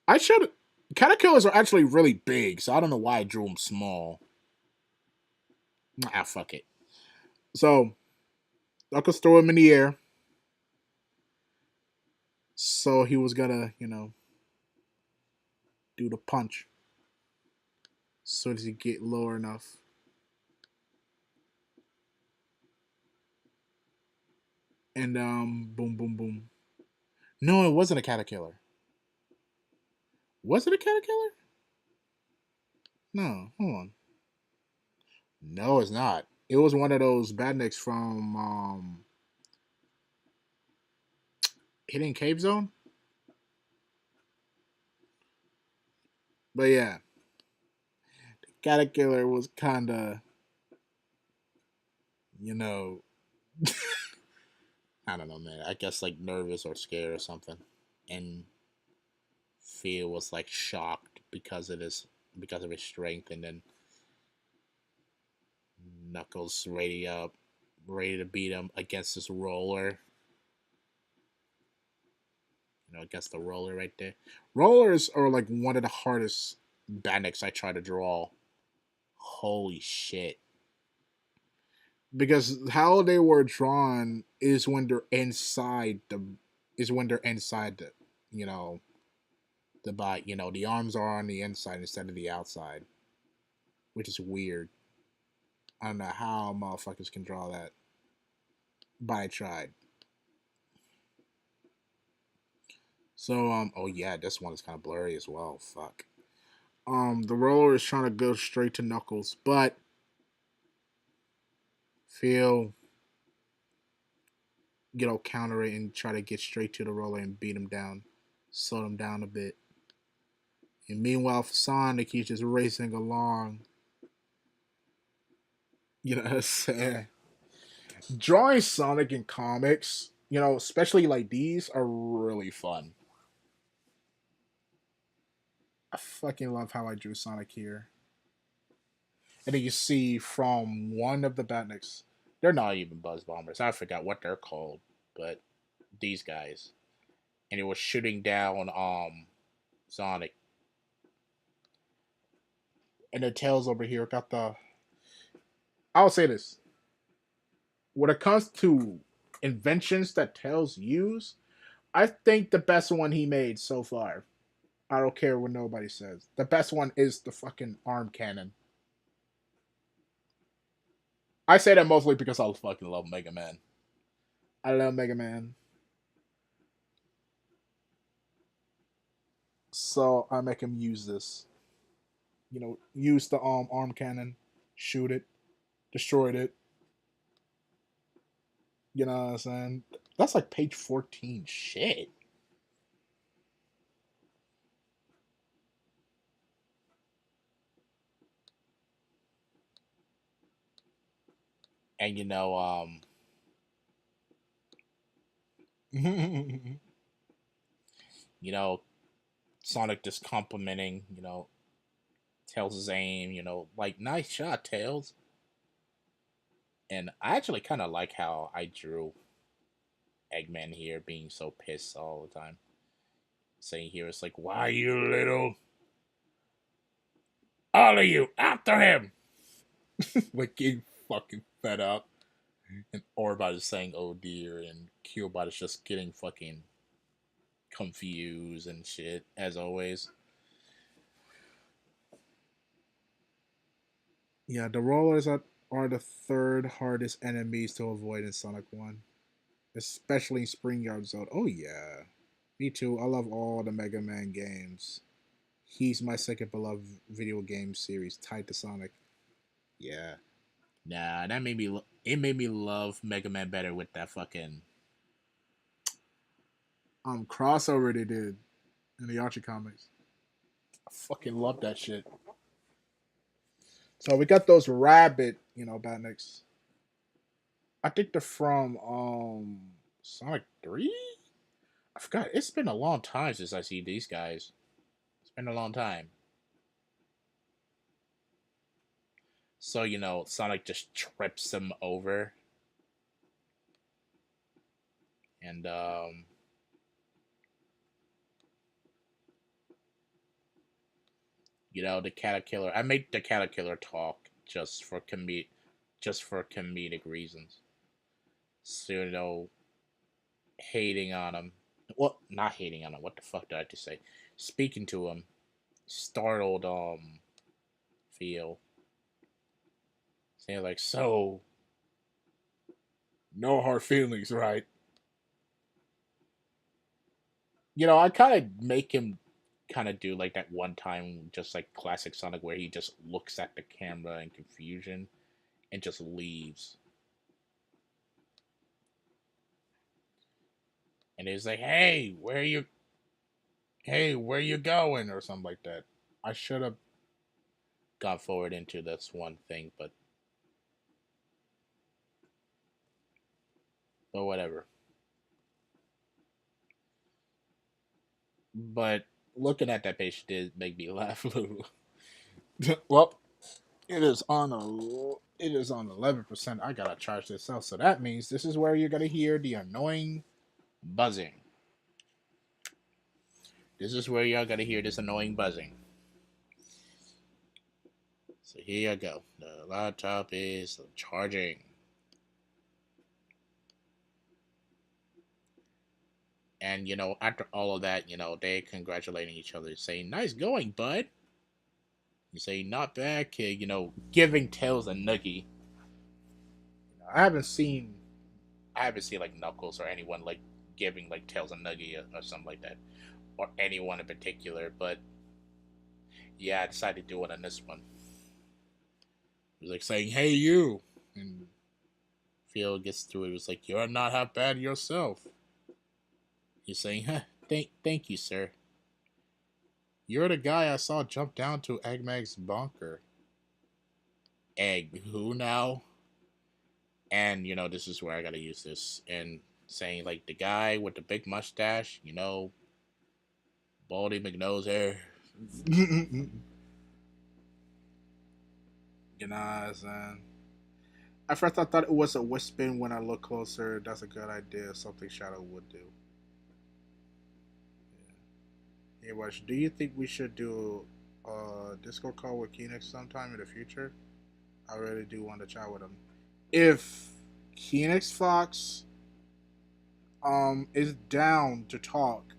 I should. Caterpillars are actually really big, so I don't know why I drew them small. Ah, fuck it. So Knuckles threw him in the air, so he was gonna, do the punch. As soon as he get lower enough. And boom, boom, boom. No, it wasn't a caterpillar. Was it a caterpillar? No, hold on. No, it's not. It was one of those badniks from Hidden Cave Zone. But yeah, the caterpillar was kind of, you know, I don't know, man. I guess like nervous or scared or something, and Fear was like shocked because of his strength, and then Knuckles ready to beat him against this roller. Against the roller right there. Rollers are like one of the hardest bandits I try to draw. Holy shit. Because how they were drawn is when they're inside the you know the body. The arms are on the inside instead of the outside. Which is weird. I don't know how motherfuckers can draw that. But I tried. So oh yeah, this one is kinda blurry as well. Fuck. The roller is trying to go straight to Knuckles, but Phil counter it and try to get straight to the roller and beat him down, slow him down a bit. And meanwhile, for Sonic, he's just racing along. You know what I'm saying? Drawing Sonic in comics, especially like these, are really fun. I fucking love how I drew Sonic here. And then you see from one of the Batniks, they're not even Buzz Bombers. I forgot what they're called, but these guys. And it was shooting down Sonic. And the Tails over here got the. I'll say this. When it comes to inventions that Tails use, I think the best one he made so far. I don't care what nobody says. The best one is the fucking arm cannon. I say that mostly because I fucking love Mega Man. I love Mega Man. So I make him use this. Use the arm cannon, shoot it, destroyed it. You know what I'm saying? That's like page 14. Shit. And you know, Sonic just complimenting, Tails' aim, like nice shot, Tails. And I actually kind of like how I drew Eggman here being so pissed all the time. Saying here, it's like, why you little? All of you, after him! like getting fucking fed up, and Orbot is saying "oh dear," and Killbot is just getting fucking confused and shit as always. Yeah, the rollers are the third hardest enemies to avoid in Sonic 1, especially in Spring Yard Zone. Oh, yeah. Me too. I love all the Mega Man games. He's my second beloved video game series tied to Sonic. Yeah. Nah, that made me. It made me love Mega Man better with that fucking. Crossover they did in the Archie comics. I fucking love that shit. So we got those rabbit, Batniks. I think they're from Sonic 3? I forgot. It's been a long time since I see these guys. It's been a long time. So Sonic just trips them over, and the Caterpillar. I made the Caterpillar talk just for comedic reasons. So hating on him. Well, not hating on him. What the fuck did I just say? Speaking to him, startled feel. Saying like, so no hard feelings, right? I kind of make him kind of do like that one time, just like classic Sonic, where he just looks at the camera in confusion and just leaves. And he's like, "Hey, where you? Hey, where you going?" or something like that. I should have gone forward into this one thing, but whatever. But looking at that page did make me laugh a little. Well, it is on 11%. I gotta charge this out, so that means this is where you're gonna hear the annoying Buzzing. This is where y'all gotta hear this annoying buzzing. So here you go. The laptop is charging. And after all of that, they congratulating each other, saying, "Nice going, bud." You say, "Not bad, kid." Giving Tails a noogie. I haven't seen like Knuckles or anyone like giving like Tails a nugget or something like that, or anyone in particular. But yeah, I decided to do it on this one. It was like saying, "Hey, you," and Phil gets through it. It was like, "You're not half bad yourself." He's saying, "Huh, thank you, sir. You're the guy I saw jump down to Eggman's bunker." Egg who now? And this is where I gotta use this and saying like the guy with the big mustache, baldy McNose hair. saying? At first, I thought it was a Wispin. When I look closer, that's a good idea. Something Shadow would do. Yeah. Hey, Rush, do you think we should do a Discord call with Keenix sometime in the future? I really do want to chat with him. If Keenix Fox is down to talk,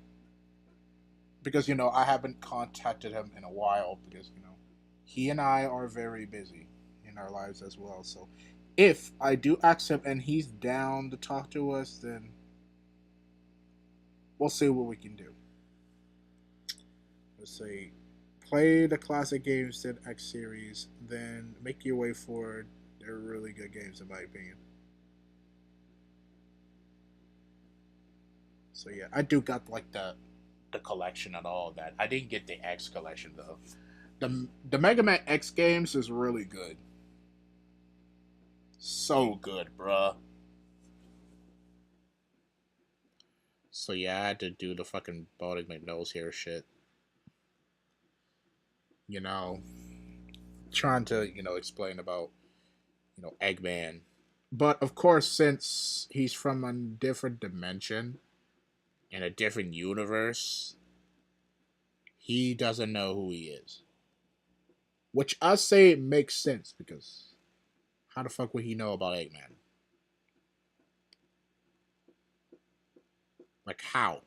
because I haven't contacted him in a while because he and I are very busy in our lives as well. So if I do ask him and he's down to talk to us, then we'll see what we can do. Let's say play the classic games in X series, then make your way forward. They're really good games in my opinion. So yeah, I do got like The collection and all of that. I didn't get the X collection though. the Mega Man X games is really good. So good, bruh. So yeah, I had to do the fucking Baltic McNose hair shit. You know, trying to explain about Eggman, but of course, since he's from a different dimension in a different universe, he doesn't know who he is. Which I say it makes sense because How the fuck would he know about Eggman? Like, how?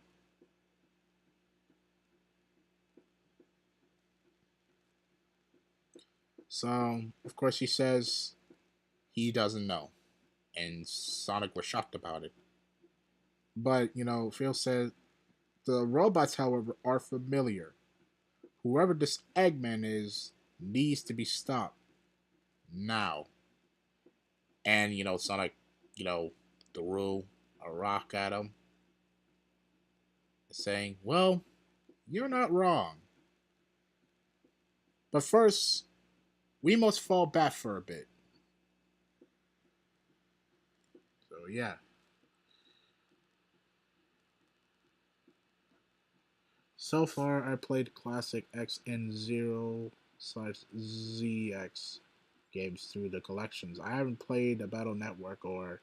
So, of course, he says he doesn't know. And Sonic was shocked about it. But, Phil said the robots, however, are familiar. Whoever this Eggman is needs to be stopped now. And, Sonic, threw a rock at him, saying, well, you're not wrong. But first, we must fall back for a bit. So, yeah. So far, I played classic X and Zero slash ZX games through the collections. I haven't played the Battle Network or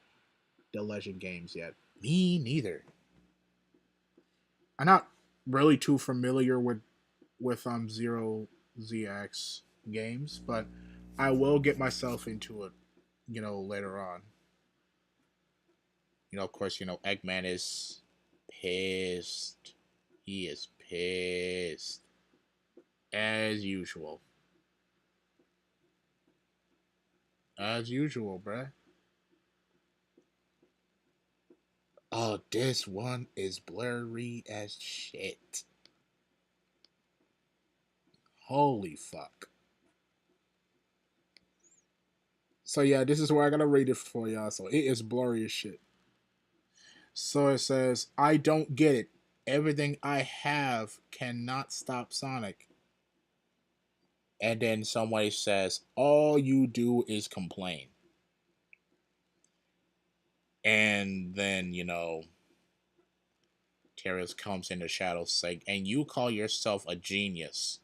the Legend games yet. Me neither. I'm not really too familiar with Zero ZX games, but I will get myself into it, later on. Of course, Eggman is pissed. He is pissed. As usual. As usual, bruh. Oh, this one is blurry as shit. Holy fuck. So yeah, this is where I gotta rate it for y'all. So it is blurry as shit. So it says, I don't get it. Everything I have cannot stop Sonic. And then somebody says, all you do is complain. And then, Tails comes in the shadows saying, and you call yourself a genius.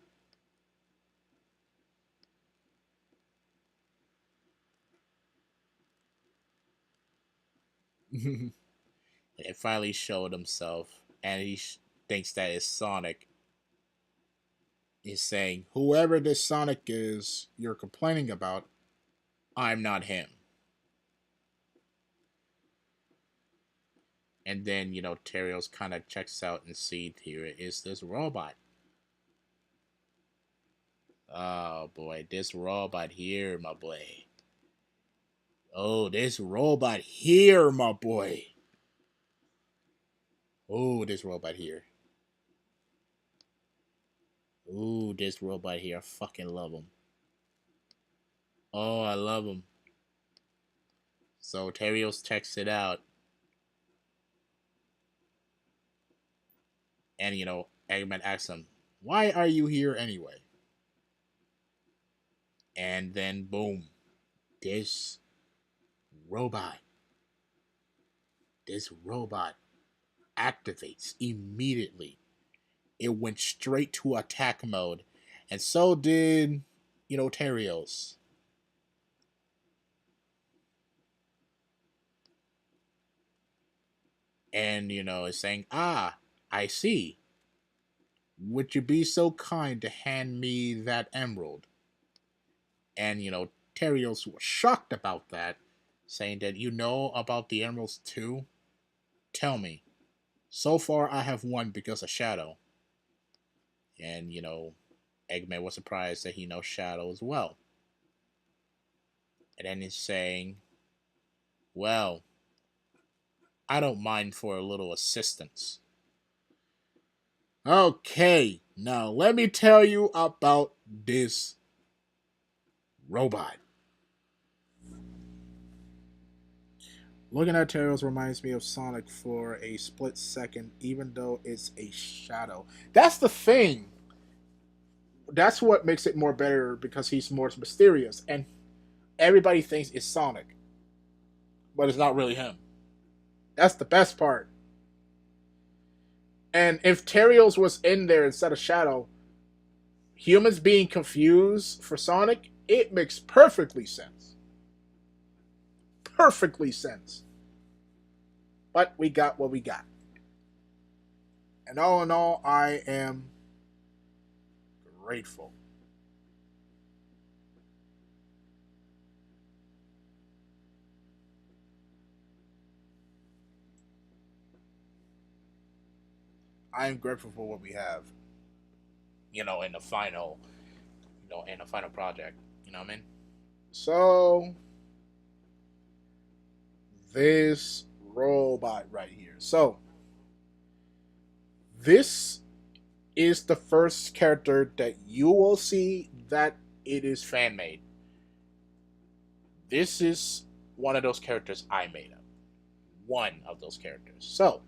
It finally showed himself, and he thinks that it's Sonic. He's saying, whoever this Sonic is you're complaining about, I'm not him. And then, Terios kind of checks out and sees here is this robot. Oh boy, this robot here, my boy. Oh, this robot here, my boy. Oh, this robot here. Ooh, this robot here. I fucking love him. Oh, I love him. So Terios checks it out. And, Eggman asks him, why are you here anyway? And then, boom. This robot. This robot activates immediately. It went straight to attack mode. And so did, Terios. And, it's saying, I see. Would you be so kind to hand me that emerald? And, Terios was shocked about that, saying that you know about the emeralds too? Tell me. So far, I have one because of Shadow. And, Eggman was surprised that he knows Shadow as well. And then he's saying, well, I don't mind for a little assistance. Okay, now let me tell you about this robot. Looking at Tails reminds me of Sonic for a split second, even though it's a shadow. That's the thing. That's what makes it more better because he's more mysterious, and everybody thinks it's Sonic, but it's not really him. That's the best part. And if Terios was in there instead of Shadow, humans being confused for Sonic, it makes perfectly sense. Perfectly sense. But we got what we got. And all in all, I am grateful. I am grateful for what we have. In the final, in the final project. You know what I mean? So this robot right here. So this is the first character that you will see that it is Fan made. This is one of those characters I made up. One of those characters. so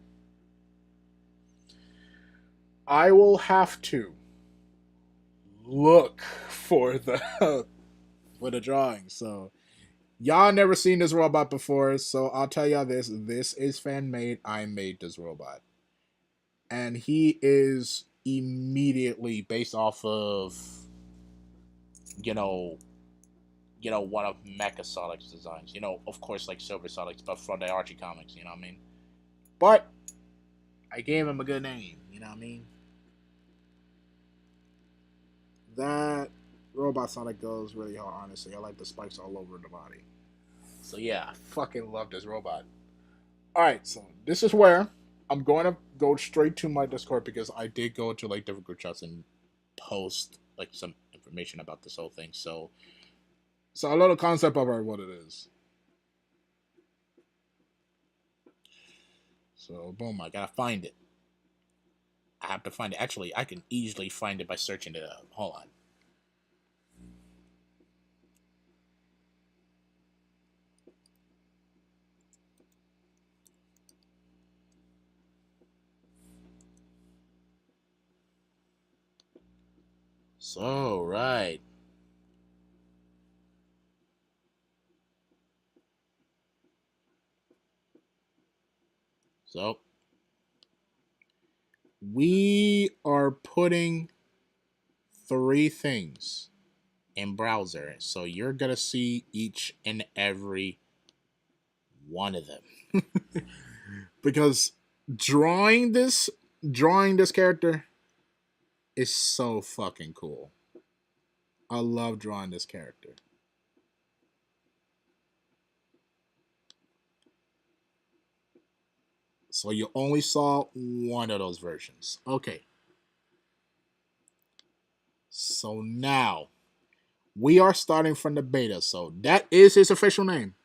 I will have to look for the for the drawing. So y'all never seen this robot before, so I'll tell y'all this. This is fan made. I made this robot. And he is immediately based off of You know, one of Mecha Sonic's designs. Of course, like Silver Sonic's, but from the Archie comics. You know what I mean? but I gave him a good name, you know what I mean? That Robot Sonic goes really hard, honestly. I like the spikes all over the body. So yeah, I fucking love this robot. Alright, so this is where I'm going to go straight to my Discord because I did go to like different group chats and Post like some information about this whole thing. So a little concept about what it is. So boom, I gotta find it. I have to find it. Actually, I can easily find it by searching it up. Hold on. So right. So We are putting three things in browser, so you're gonna see each and every one of them. because drawing this character is so fucking cool. I love drawing this character. So you only saw one of those versions. Okay. So now we are starting from the beta. So that is his official name.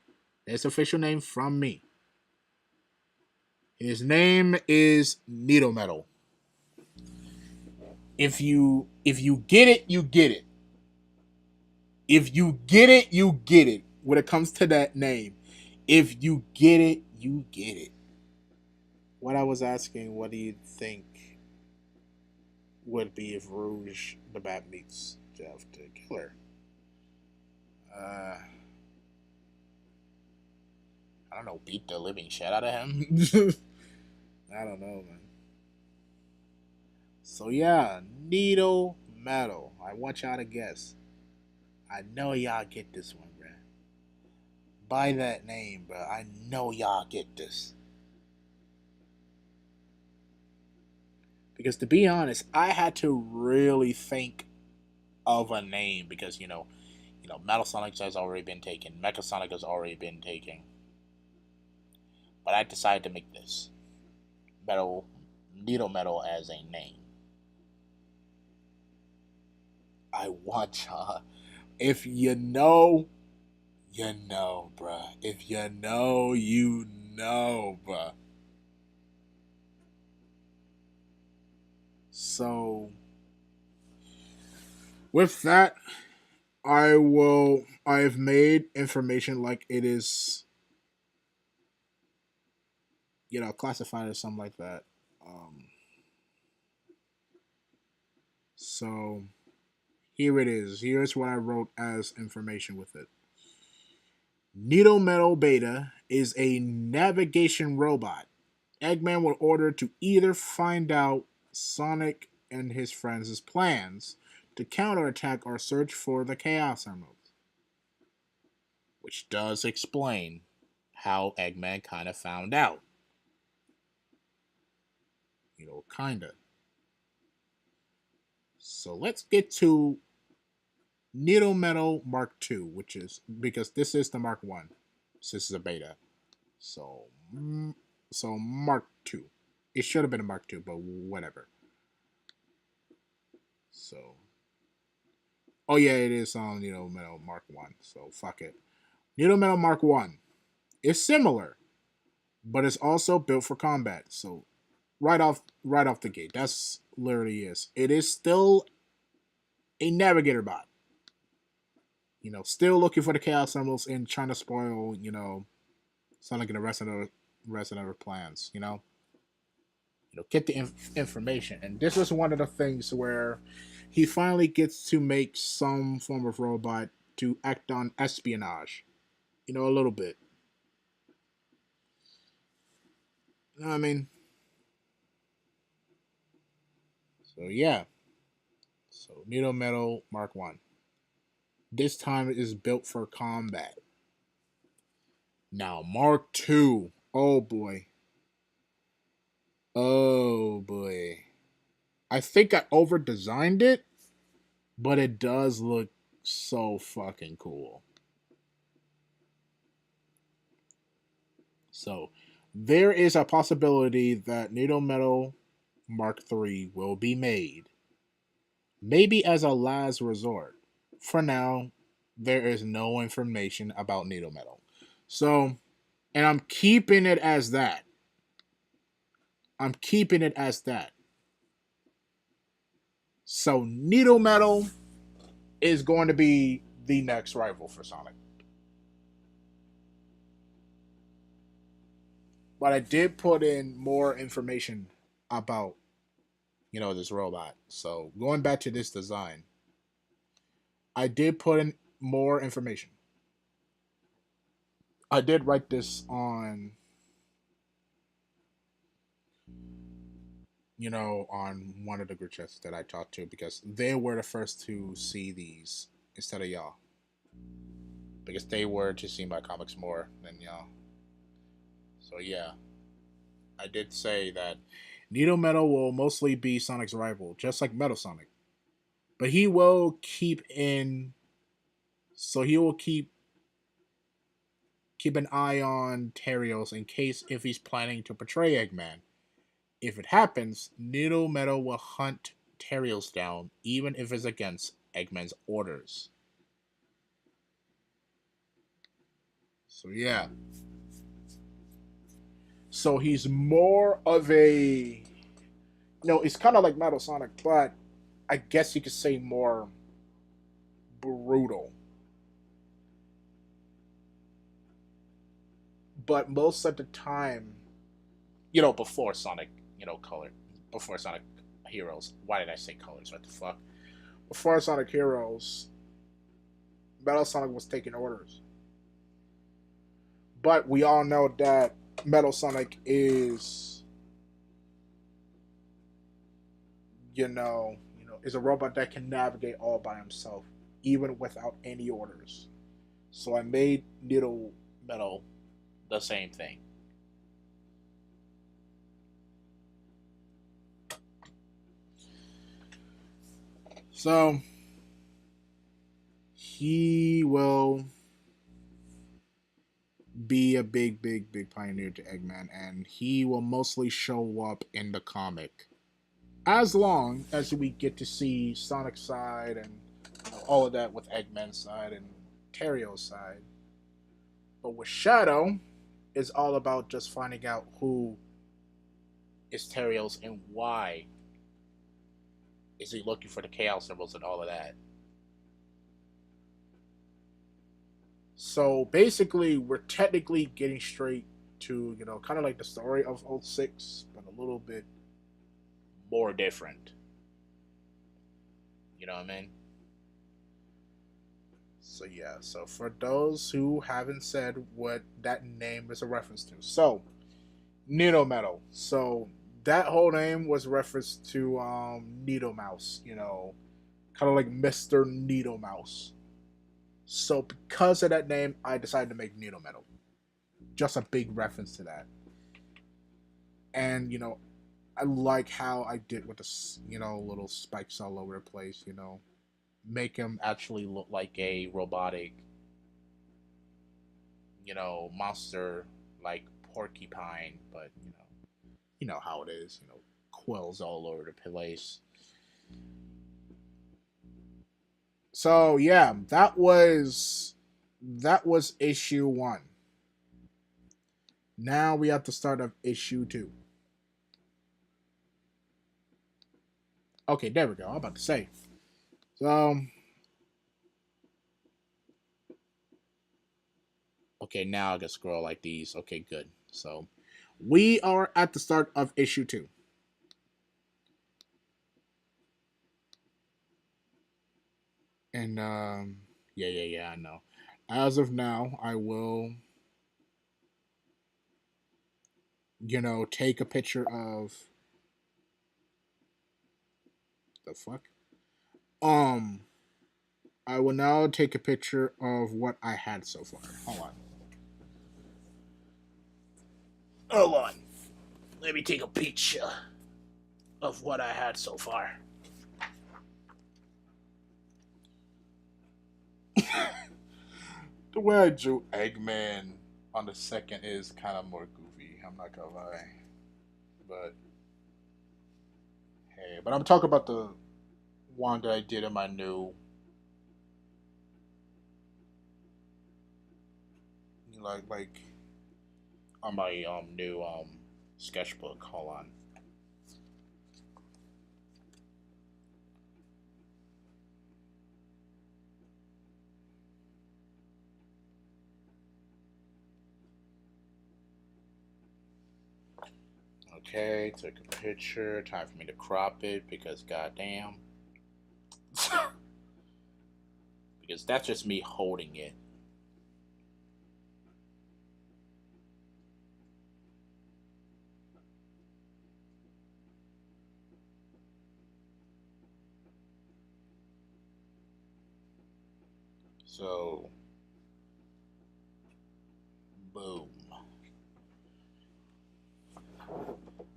His official name from me. His name is Needle Metal. If you get it, you get it. If you get it, you get it. When it comes to that name, if you get it, you get it. What I was asking, what do you think would be if Rouge the Bat meets Jeff the Killer? I don't know, beat the living shit out of him. I don't know, man. So yeah, Needle Metal. I want y'all to guess. I know y'all get this one, bruh. By that name, bruh. I know y'all get this. Because to be honest, I had to really think Of a name because Metal Sonic has already been taken, Mecha Sonic has already been taken, but I decided to make this Metal Needle Metal as a name. I want y'all. If you know, you know, bruh. If you know, you know, bruh. So, with that, I've made information like it is, classified as something like that. So, here it is. Here's what I wrote as information with it. Needle Metal Beta is a navigation robot. Eggman will order to either find out Sonic and his friends' plans to counterattack or search for the Chaos Emeralds. Which does explain how Eggman kind of found out. Kinda. So let's get to Needle Metal Mark II, which is because this is the Mark 1. This is a beta. So Mark II. It should have been a Mark II, but whatever. So, oh yeah, it is on Needle Metal Mark One. So fuck it. Needle Metal Mark One is similar, but it's also built for combat. So right off the gate, that's literally is. It is still a navigator bot. Still looking for the chaos symbols and trying to spoil, Sonic and the rest of the plans. Get the information. And this is one of the things where he finally gets to make some form of robot to act on espionage. A little bit. You know what I mean? So yeah. So Needle Metal Mark One. This time it is built for combat. Now Mark Two. Oh boy. Oh boy. I think I over designed it, but it does look so fucking cool. So there is a possibility that Needle Metal Mark III will be made, maybe as a last resort. For now, there is no information about Needle Metal. So, and I'm keeping it as that. I'm keeping it as that. So, Needle Metal is going to be the next rival for Sonic. But I did put in more information about, this robot. So, going back to this design, I did put in more information. I did write this on, on one of the group chats that I talked to because they were the first to see these instead of y'all. Because they were to see my comics more than y'all. So yeah, I did say that Needle Metal will mostly be Sonic's rival, just like Metal Sonic. But he will keep in so he will keep an eye on Terios in case if he's planning to betray Eggman. If it happens, Needle Metal will hunt Terios down, even if it's against Eggman's orders. So yeah. So he's more of a it's kind of like Metal Sonic, but I guess you could say more brutal. But most of the time, before Sonic, color, before Sonic Heroes. Why did I say colors? What the fuck? Before Sonic Heroes, Metal Sonic was taking orders. But we all know that Metal Sonic is, is a robot that can navigate all by himself, even without any orders. So I made Needle Metal the same thing. So he will be a big, big, big pioneer to Eggman, and he will mostly show up in the comic. As long as we get to see Sonic's side and all of that with Eggman's side and Terio's side. But with Shadow, it's all about just finding out who is Terios and why is he looking for the chaos symbols and all of that. So basically, we're technically getting straight to, kind of like the story of 06, but a little bit more different. You know what I mean? So yeah, so for those who haven't said what that name is a reference to. So, Needle Metal. So that whole name was reference to Needle Mouse, kind of like Mr. Needle Mouse. So because of that name, I decided to make Needle Metal. Just a big reference to that. And, I like how I did with the, little spikes all over the place, make him actually look like a robotic, monster like porcupine, but You know how it is. You know, quills all over the place. So yeah, that was issue 1. Now we have to start of issue 2. Okay, there we go. I'm about to say. So okay, now I can scroll like these. Okay, good. So we are at the start of issue 2. And yeah, I know. As of now, I will, take a picture of the fuck. Um, I will now take a picture of what I had so far. Hold on. Hold on. Let me take a picture of what I had so far. The way I drew Eggman on the second is kind of more goofy. I'm not gonna lie, but hey, but I'm talking about the one that I did in my new, like on my new sketchbook. Hold on. Okay, took a picture. Time for me to crop it because goddamn, because that's just me holding it. So, boom.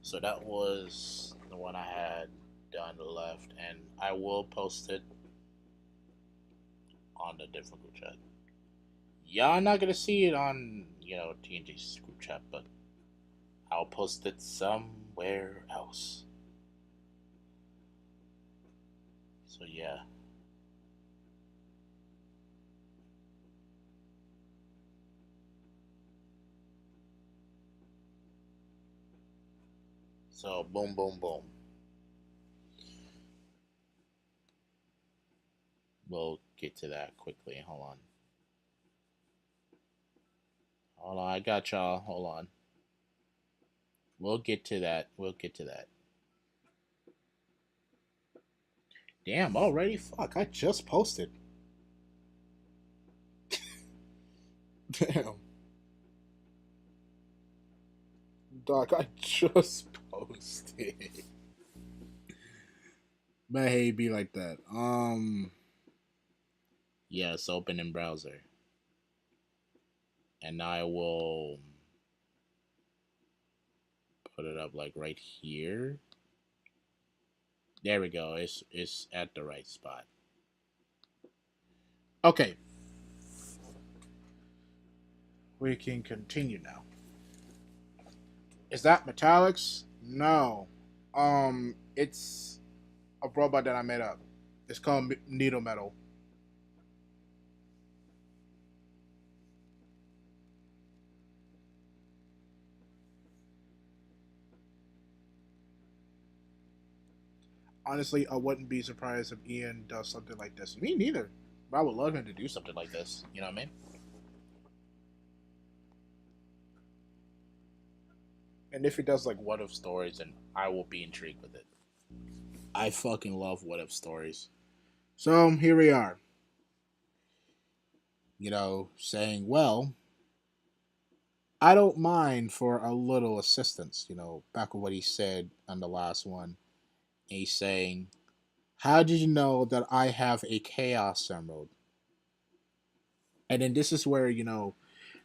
So that was the one I had down the left, and I will post it on the different group chat. Y'all not gonna see it on TNG's group chat, but I'll post it somewhere else. So yeah. So boom, boom, boom. We'll get to that quickly. Hold on. Hold on, I got y'all. Hold on. We'll get to that. We'll get to that. Damn, already? Fuck, I just posted. Damn. Doc, I just posted. But hey, be like that. Yes, open in browser. And I will put it up like right here. There we go. It's at the right spot. Okay. We can continue now. Is that Metallics? No. It's a robot that I made up. It's called Needle Metal. Honestly, I wouldn't be surprised if Ian does something like this. Me neither. But I would love him to do something like this. You know what I mean? And if he does like what if stories, then I will be intrigued with it. I fucking love what if stories. So here we are. Saying, well, I don't mind for a little assistance, back with what he said on the last one. He's saying, how did you know that I have a Chaos Emerald? And then this is where,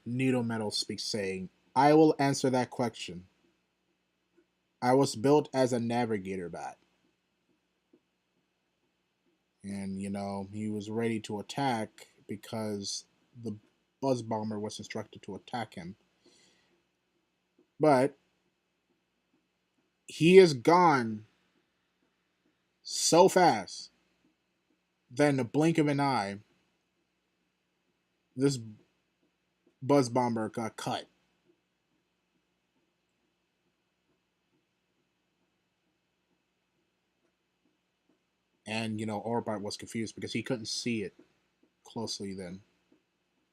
Needle Metal speaks, saying, I will answer that question. I was built as a navigator bat. And, he was ready to attack because the Buzz Bomber was instructed to attack him. But he is gone so fast that in the blink of an eye, this buzz bomber got cut. And, Orbot was confused because he couldn't see it closely then.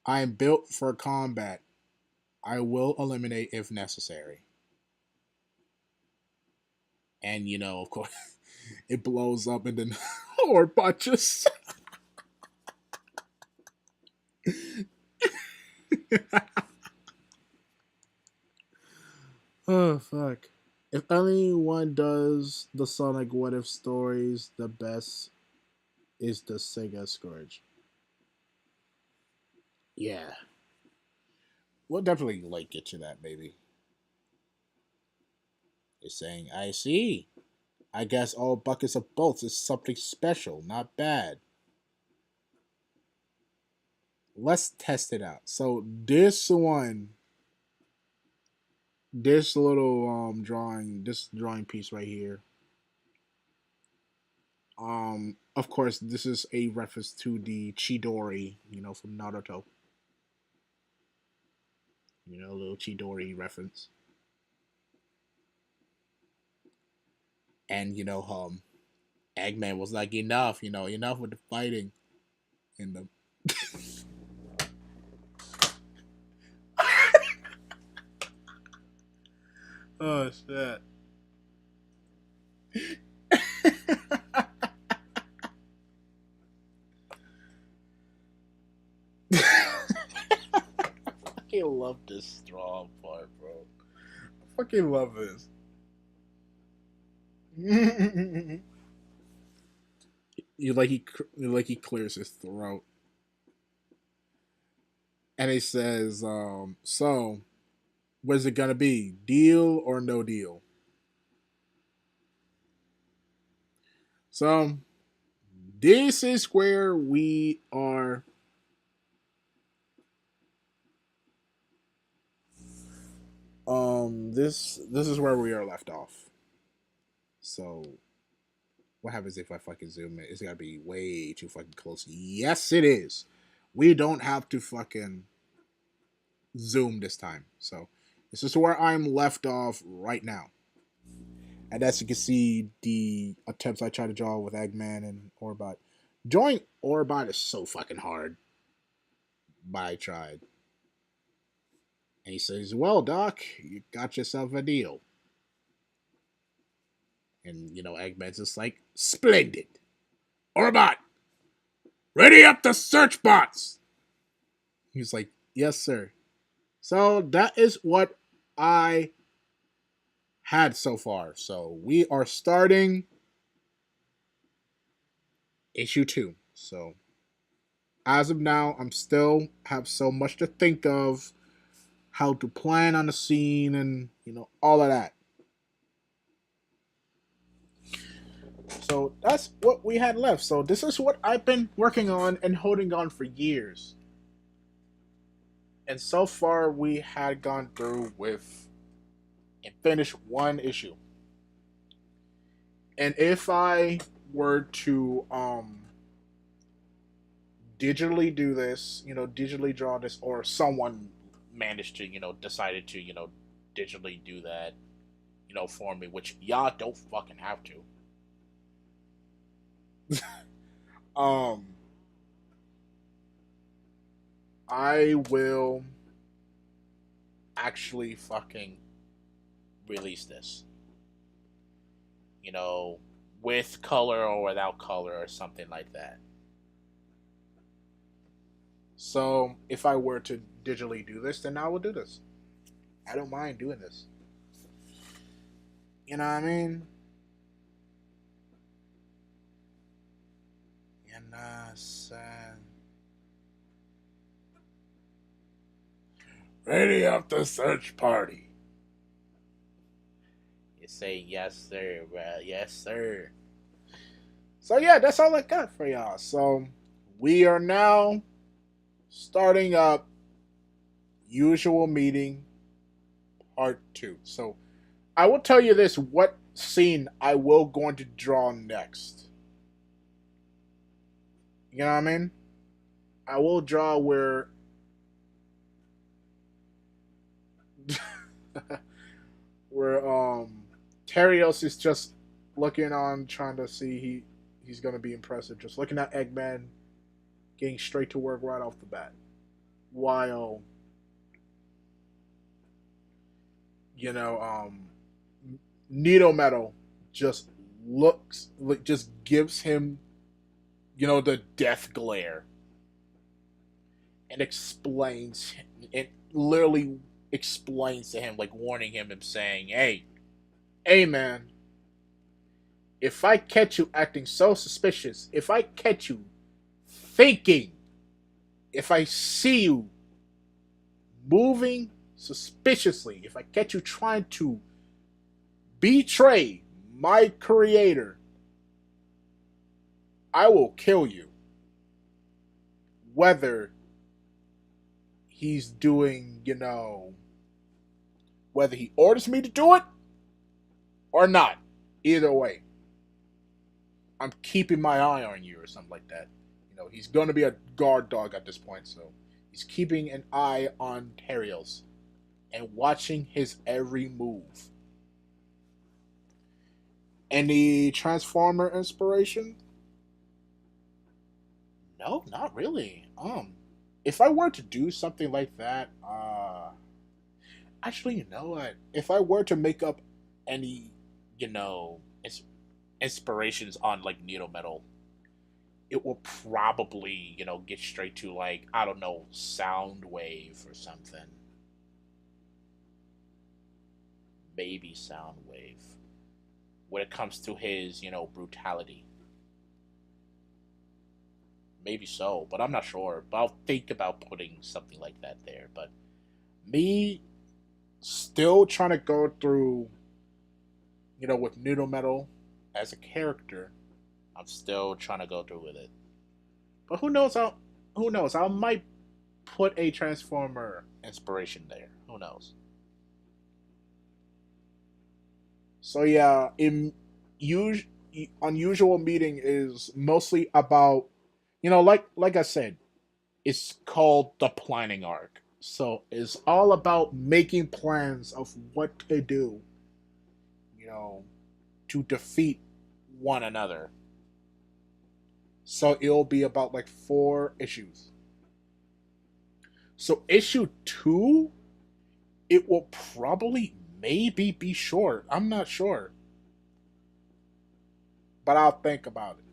I am built for combat. I will eliminate if necessary. And, of course, it blows up and then Orbot just. Oh, fuck. If anyone does the Sonic What If stories, the best is the Sega Scourge. Yeah. We'll definitely get to that, maybe. It's saying, I see. I guess all buckets of bolts is something special, not bad. Let's test it out. So this little this drawing piece right here. Of course, this is a reference to the Chidori, from Naruto. A little Chidori reference. And Eggman was like, enough, enough with the fighting. In the oh shit. I fucking love this strong part, bro. I fucking love this. He clears his throat, and he says, "So, what's it gonna be? Deal or no deal?" So, this is where we are. This is where we are left off. So, what happens if I fucking zoom it? It's gotta be way too fucking close. Yes, it is. We don't have to fucking zoom this time. So, this is where I'm left off right now. And as you can see, the attempts I try to draw with Eggman and Orbot. Drawing Orbot is so fucking hard. But I tried. And he says, well, Doc, you got yourself a deal. And, Eggman's just like, splendid. Orbot, ready up the search bots. He's like, yes, sir. So that is what I had so far. So we are starting issue 2. So as of now, I'm still have so much to think of, how to plan on the scene and, all of that. So that's what we had left. So this is what I've been working on and holding on for years. And so far we had gone through with and finished 1 issue. And if I were to digitally do this, digitally draw this, or someone managed to, decided to, digitally do that, for me, which y'all don't fucking have to. I will actually fucking release this. With color or without color or something like that. So if I were to digitally do this, then I will do this. I don't mind doing this. You know what I mean? Ready up the search party. You say yes, sir, bro. Yes, sir. So yeah, that's all I got for y'all. So we are now starting up usual meeting part 2. So I will tell you this: what scene I will going to draw next. You know what I mean? I will draw where Terios is just looking on, trying to see he's gonna be impressive, just looking at Eggman getting straight to work right off the bat, while you know Nito Metal just just gives him the death glare and explains it literally explains to him, like warning him and saying, hey man, if I catch you acting so suspicious, if I catch you thinking, if I see you moving suspiciously, if I catch you trying to betray my creator, I will kill you. Whether he's doing, whether he orders me to do it or not. Either way, I'm keeping my eye on you or something like that. He's going to be a guard dog at this point, so he's keeping an eye on Terios and watching his every move. Any Transformer inspiration? No, not really. If I were to do something like that, actually, you know what? If I were to make up any, you know, inspirations on like Needle Metal, it will probably, get straight to like, I don't know, Soundwave or something. Maybe Soundwave. When it comes to his, brutality. Maybe so, but I'm not sure. But I'll think about putting something like that there. But me still trying to go through, with Noodle Metal as a character, I'm still trying to go through with it. But who knows? Who knows? I might put a Transformer inspiration there. Who knows? So yeah, unusual meeting is mostly about, like I said, it's called the planning arc. So it's all about making plans of what to do, you know, to defeat one another. So it'll be about like 4 issues. So issue 2, it will probably maybe be short. I'm not sure. But I'll think about it.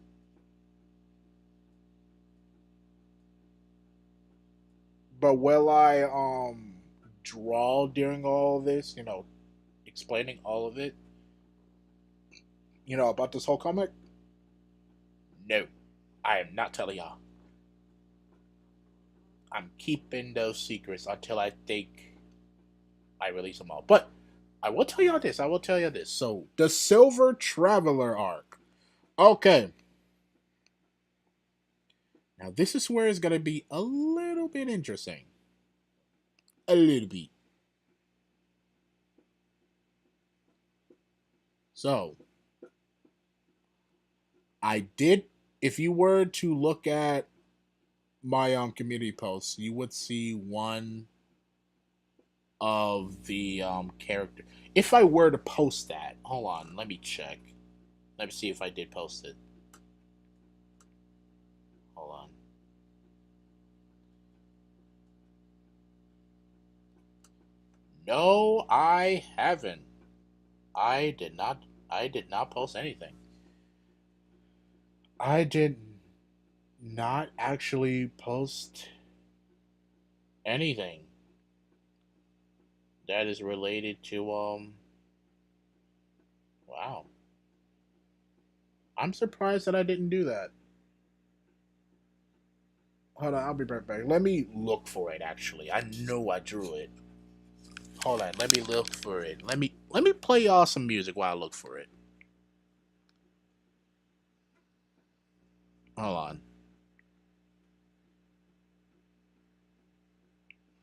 But will I draw during all of this, explaining all of it, about this whole comic? No. I am not telling y'all. I'm keeping those secrets until I think I release them all. But I will tell y'all this. I will tell you this. So, the Silver Traveler arc. Okay. Now, this is where it's going to be a little bit interesting. A little bit. So, I did, if you were to look at my community posts, you would see one of the character. If I were to post that, hold on, let me check. Let me see if I did post it. Hold on. No, I haven't. I did not. I did not post anything. I did not actually post anything that is related to wow. I'm surprised that I didn't do that. Hold on, I'll be right back. Let me look for it actually. I know I drew it. Hold on, let me look for it. Let me play y'all some music while I look for it. Hold on.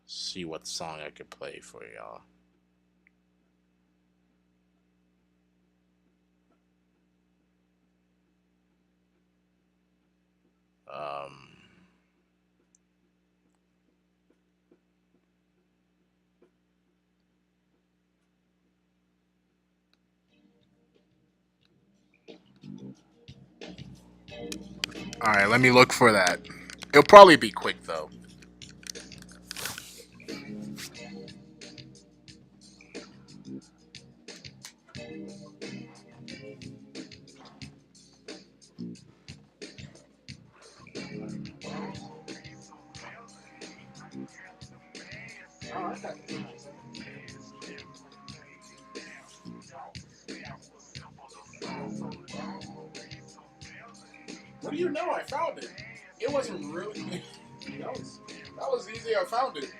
See what song I could play for y'all. Um, All right, let me look for that. It'll probably be quick though. What do you know? I found it. It wasn't really. That was easy. I found it.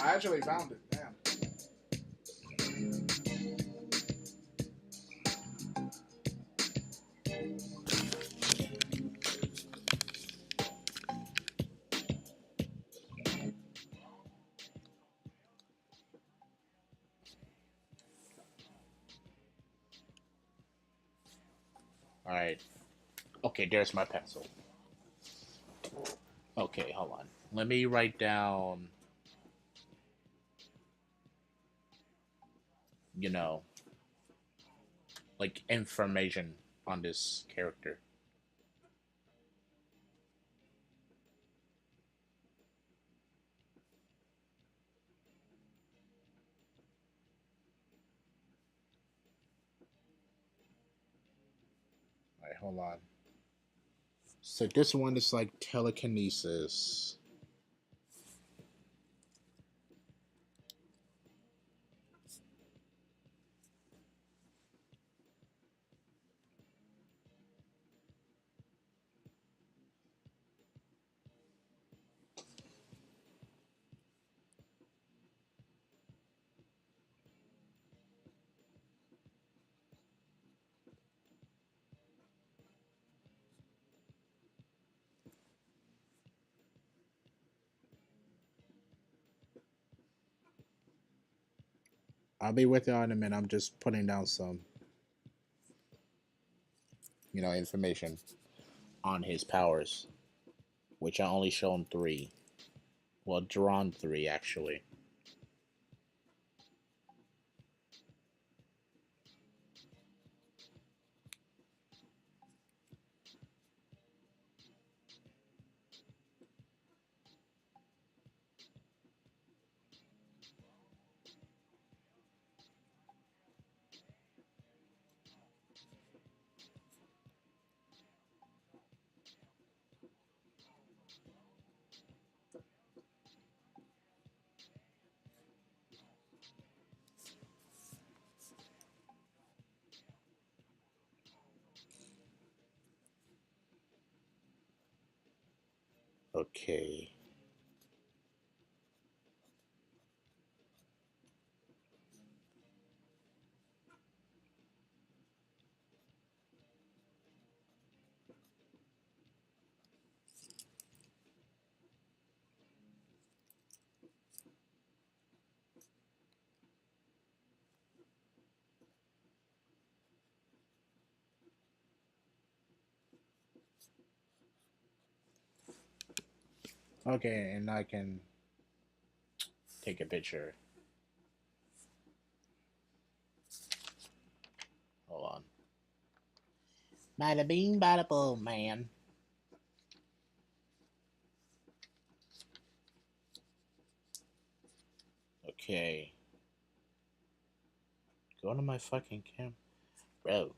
I actually found it. Damn. all right. Okay, there's my pencil. Okay, hold on. Let me write down, you know, like information on this character. All right, hold on. So this one is like telekinesis. I'll be with you in a minute. I'm just putting down some, information on his powers, which I only shown three. Well, drawn three actually. Okay. Okay, and I can take a picture. Hold on. Bada bing, bada boom, man. Okay. Go to my fucking camera. Bro.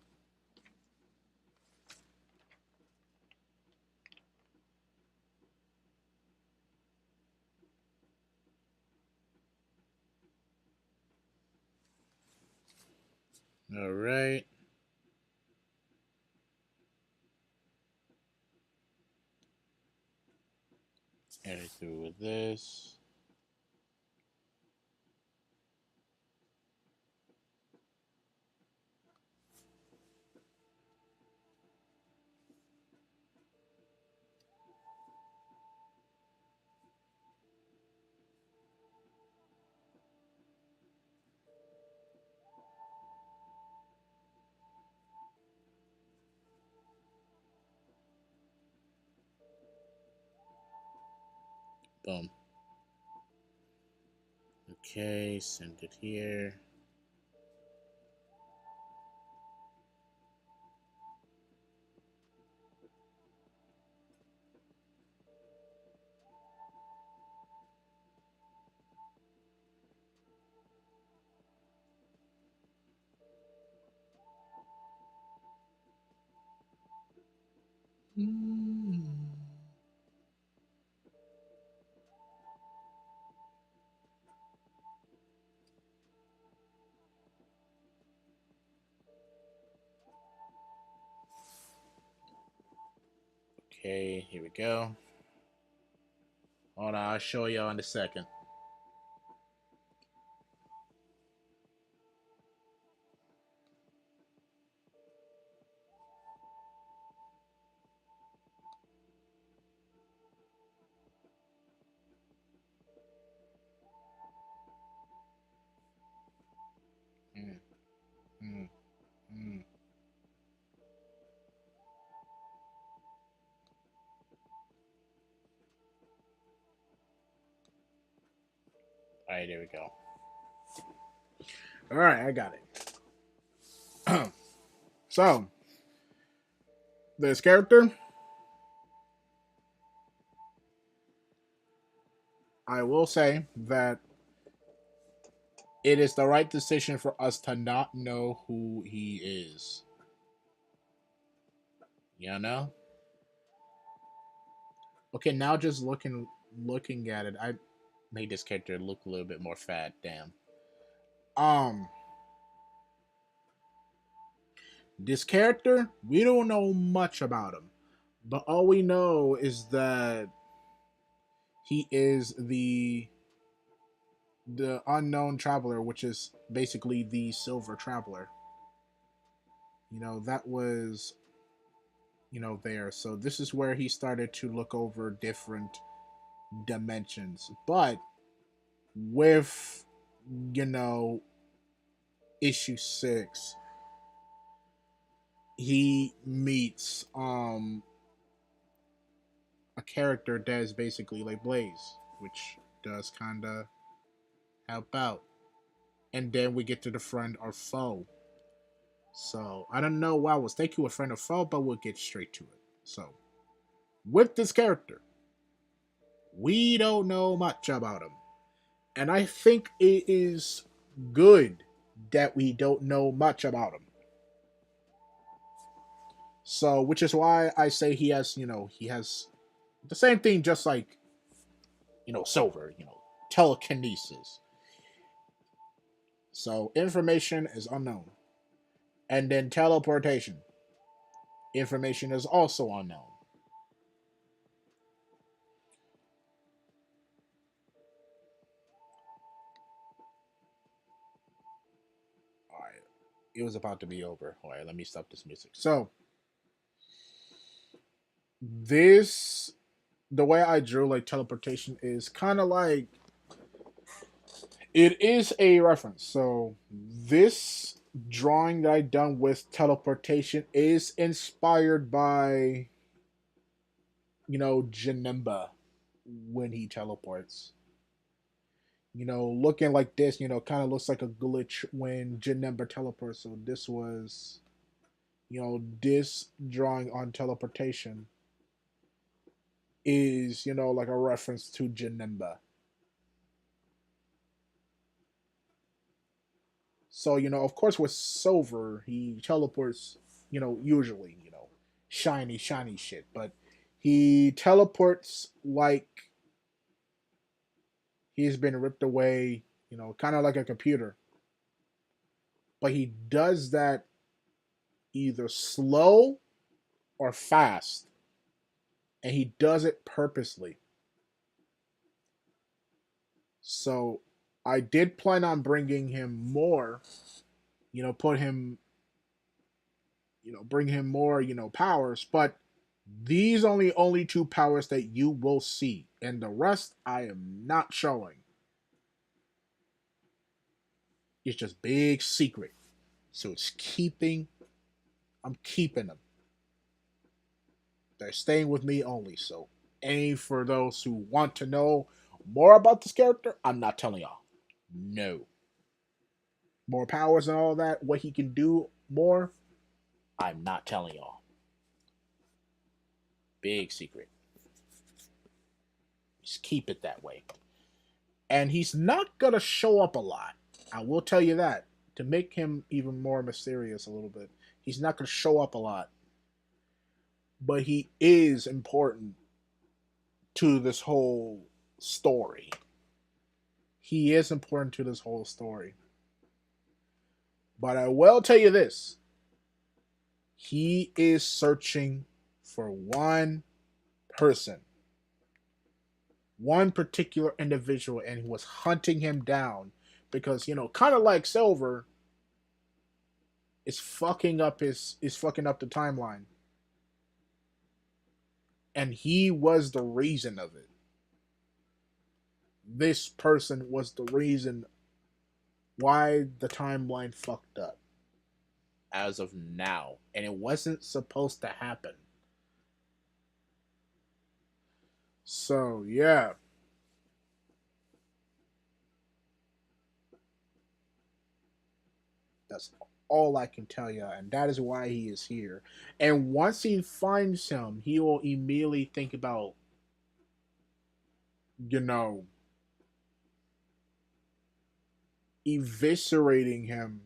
Alright. Edit through with this. Boom. Okay, send it here. Okay, here we go. Hold on, I'll show you in a second. Mm, mm, mm. All right, there we go. All right, I got it. So, this character, I will say that it is the right decision for us to not know who he is. You know? Okay, now just looking at it, I made this character look a little bit more fat. Damn. Um, this character, we don't know much about him, but all we know is that he is the unknown traveler, which is basically the silver traveler. That was there. So this is where he started to look over different dimensions, but with you know issue 6, he meets a character that is basically like Blaze, which does kind of help out. And then we get to the friend or foe. So I don't know why I was thinking a friend or foe, but we'll get straight to it. So with this character, we don't know much about him. And I think it is good that we don't know much about him. So, which is why I say he has the same thing, just like, Silver, telekinesis. So, information is unknown. And then teleportation. Information is also unknown. All right. It was about to be over. All right, let me stop this music. So, this, the way I drew like teleportation is kind of like, it is a reference. So, this drawing that I done with teleportation is inspired by, Janemba when he teleports. Looking like this, kind of looks like a glitch when Janemba teleports. So this was, this drawing on teleportation is, like a reference to Janemba. So, of course, with Silver, he teleports, usually, shiny, shiny shit. But he teleports like he's been ripped away, kind of like a computer. But he does that either slow or fast. And he does it purposely. So I did plan on bringing him more, put him, bring him more, powers, but these only two powers that you will see, and the rest I am not showing. It's just big secret. So I'm keeping them. They're staying with me only. So And for those who want to know more about this character, I'm not telling y'all. No. More powers and all that, what he can do more, I'm not telling y'all. Big secret. Just keep it that way. And he's not gonna show up a lot. I will tell you that. To make him even more mysterious a little bit. He's not gonna show up a lot. But he is important to this whole story. He is important to this whole story. But I will tell you this. He is searching for one person, one particular individual, and he was hunting him down because, kind of like Silver is fucking up the timeline. And he was the reason of it. This person was the reason why the timeline fucked up as of now, and it wasn't supposed to happen. So, yeah. That's all I can tell you, and that is why he is here. And once he finds him, he will immediately think about, you know, eviscerating him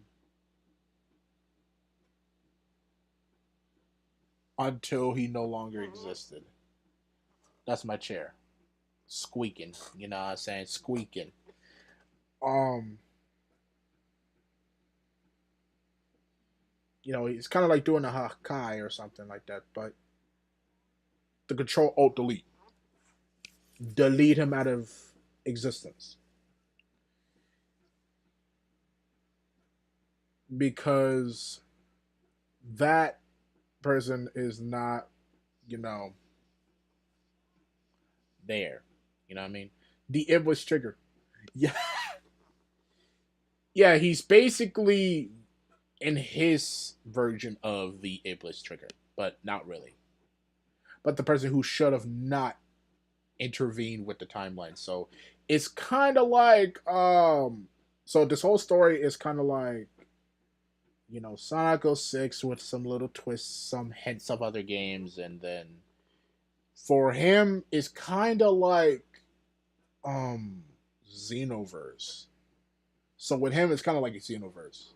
until he no longer existed. That's my chair. Squeaking. You know what I'm saying? Squeaking. Um, it's kind of like doing a Hakai or something like that, but the Control Alt Delete. Delete him out of existence. Because that person is not, you know, there. You know what I mean? The Iblis trigger. Yeah. Yeah, he's basically in his version of the Iblis trigger, but not really. But the person who should have not intervened with the timeline. So it's kind of like so this whole story is kind of like Sonic 06 with some little twists, some hints of other games, and then for him it's kind of like Xenoverse. So with him it's kind of like a Xenoverse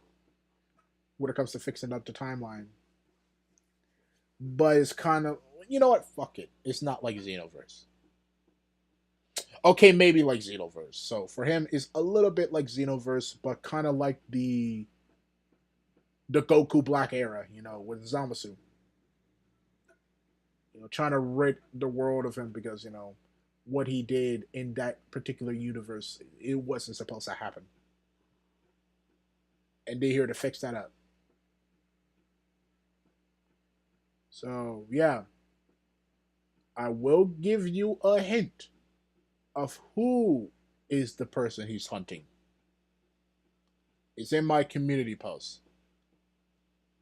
when it comes to fixing up the timeline. But it's kind of, you know what? Fuck it. It's not like Xenoverse. Okay, maybe like Xenoverse. So for him, it's a little bit like Xenoverse, but kind of like the Goku Black era, with Zamasu. Trying to rid the world of him because what he did in that particular universe, it wasn't supposed to happen, and they're here to fix that up. So yeah, I will give you a hint of who is the person he's hunting. It's in my community post.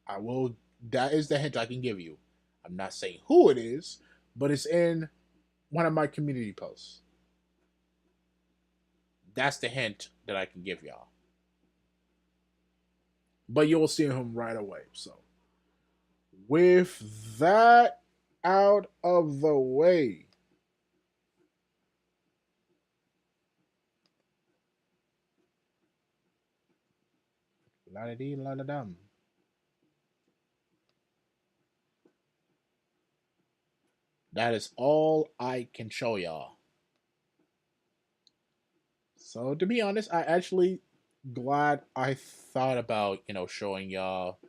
I will. That is the hint I can give you. I'm not saying who it is, but it's in one of my community posts. That's the hint that I can give y'all. But you'll see him right away. So, with that out of the way, la da dee la da dum. That is all I can show y'all. So to be honest, I actually glad I thought about showing y'all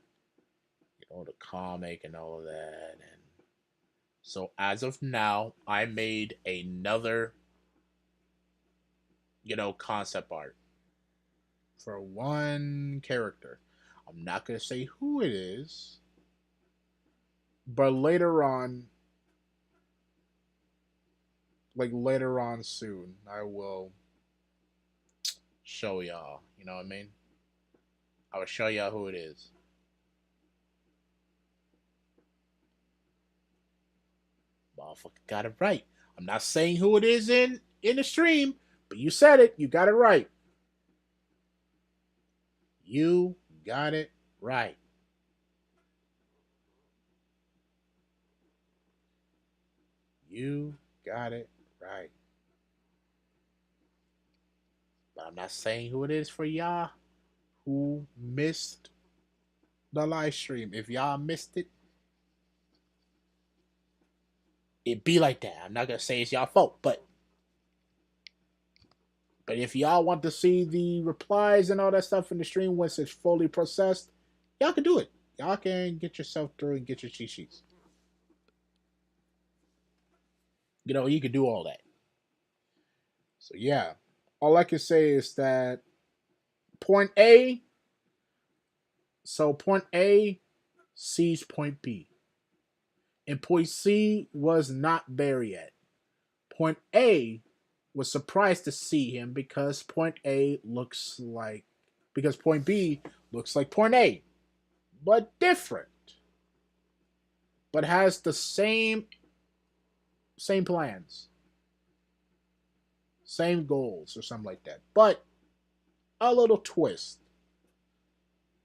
the comic and all of that. And so as of now, I made another concept art for one character. I'm not gonna say who it is, but later on soon, I will show y'all. You know what I mean? I will show y'all who it is. Motherfucker got it right. I'm not saying who it is in the stream, but you said it. You got it right. You got it right. You got it right. But I'm not saying who it is for y'all who missed the live stream. If y'all missed it, it be like that. I'm not gonna say it's y'all fault, but if y'all want to see the replies and all that stuff in the stream once it's fully processed, y'all can do it. Y'all can get yourself through and get your cheat sheets. You know, you can do all that. So yeah, all I can say is that point A. So point A sees point B, and point C was not there yet. Point A was surprised to see him because point A looks like because point B looks like point A, but different. But has the same plans, same goals or something like that. But a little twist.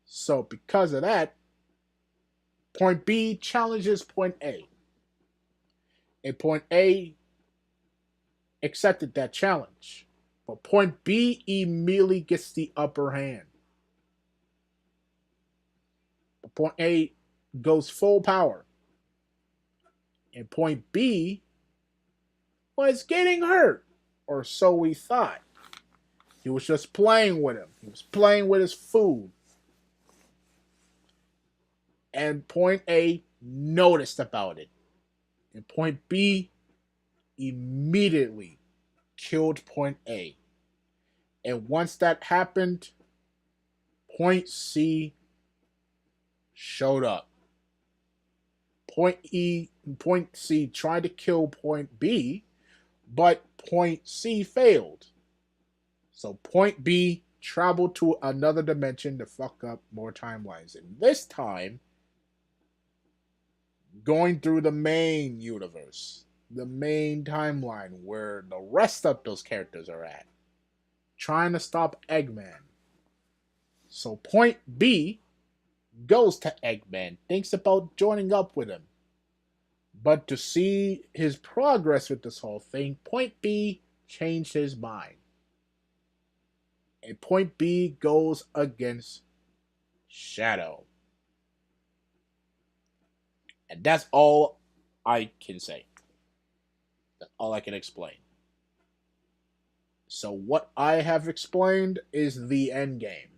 So because of that, point B challenges point A. And point A accepted that challenge. But point B immediately gets the upper hand. But point A goes full power. And point B was getting hurt. Or so we thought. He was just playing with him. He was playing with his food. And point A noticed about it. And point B immediately killed point A. And once that happened, point C showed up. Point C tried to kill point B, but point C failed. So point B traveled to another dimension to fuck up more timelines. And this time, going through the main universe, the main timeline where the rest of those characters are at, trying to stop Eggman. So point B goes to Eggman, thinks about joining up with him. But to see his progress with this whole thing, point B changed his mind. And point B goes against Shadow. And that's all I can say. That's all I can explain. So what I have explained is the end game.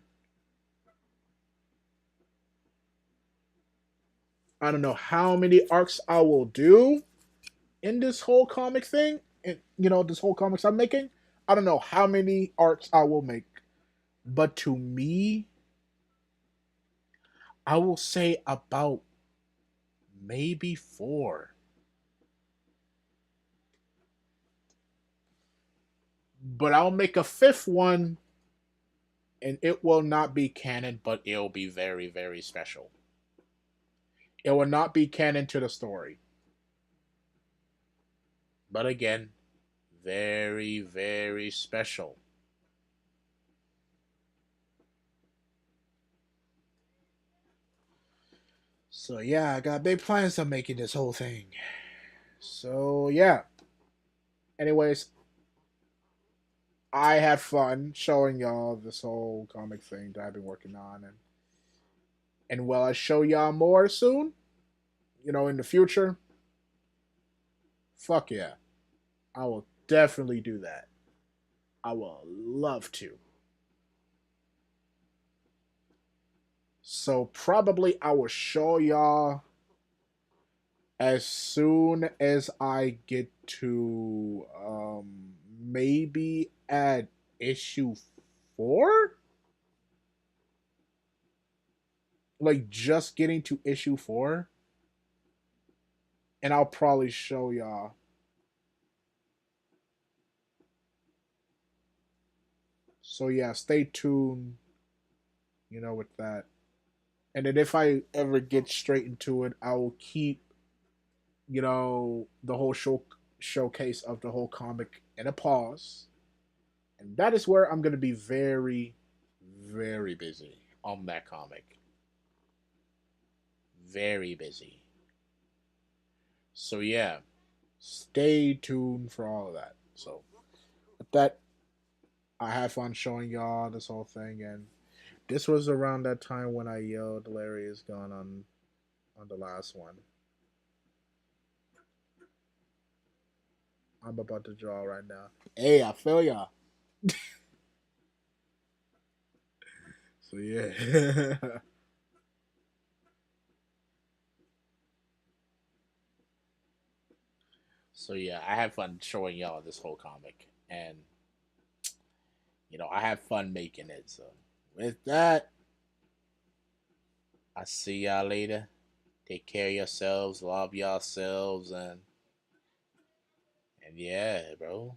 I don't know how many arcs I will do in this whole comic thing. This whole comics I'm making. I don't know how many arcs I will make. But to me, I will say about maybe 4. But I'll make a 5th one, and it will not be canon, but it'll be very, very special. It will not be canon to the story. But again, very, very special. So yeah, I got big plans on making this whole thing. So yeah. Anyways, I had fun showing y'all this whole comic thing that I've been working on, and will I show y'all more soon? In the future? Fuck yeah. I will definitely do that. I will love to. So probably I will show y'all as soon as I get to maybe at issue 4, like just getting to issue 4, and I'll probably show y'all. So yeah, stay tuned, with that. And then if I ever get straight into it, I will keep, the whole show showcase of the whole comic in a pause. And that is where I'm going to be very, very busy on that comic. Very busy. So, yeah, stay tuned for all of that. So, with that, I had fun showing y'all this whole thing. And this was around that time when I yelled Larry is gone on the last one. I'm about to draw right now. Hey, I feel y'all. So yeah. So yeah, I had fun showing y'all this whole comic, and I have fun making it. So with that, I see y'all later. Take care of yourselves, love yourselves, and yeah, bro.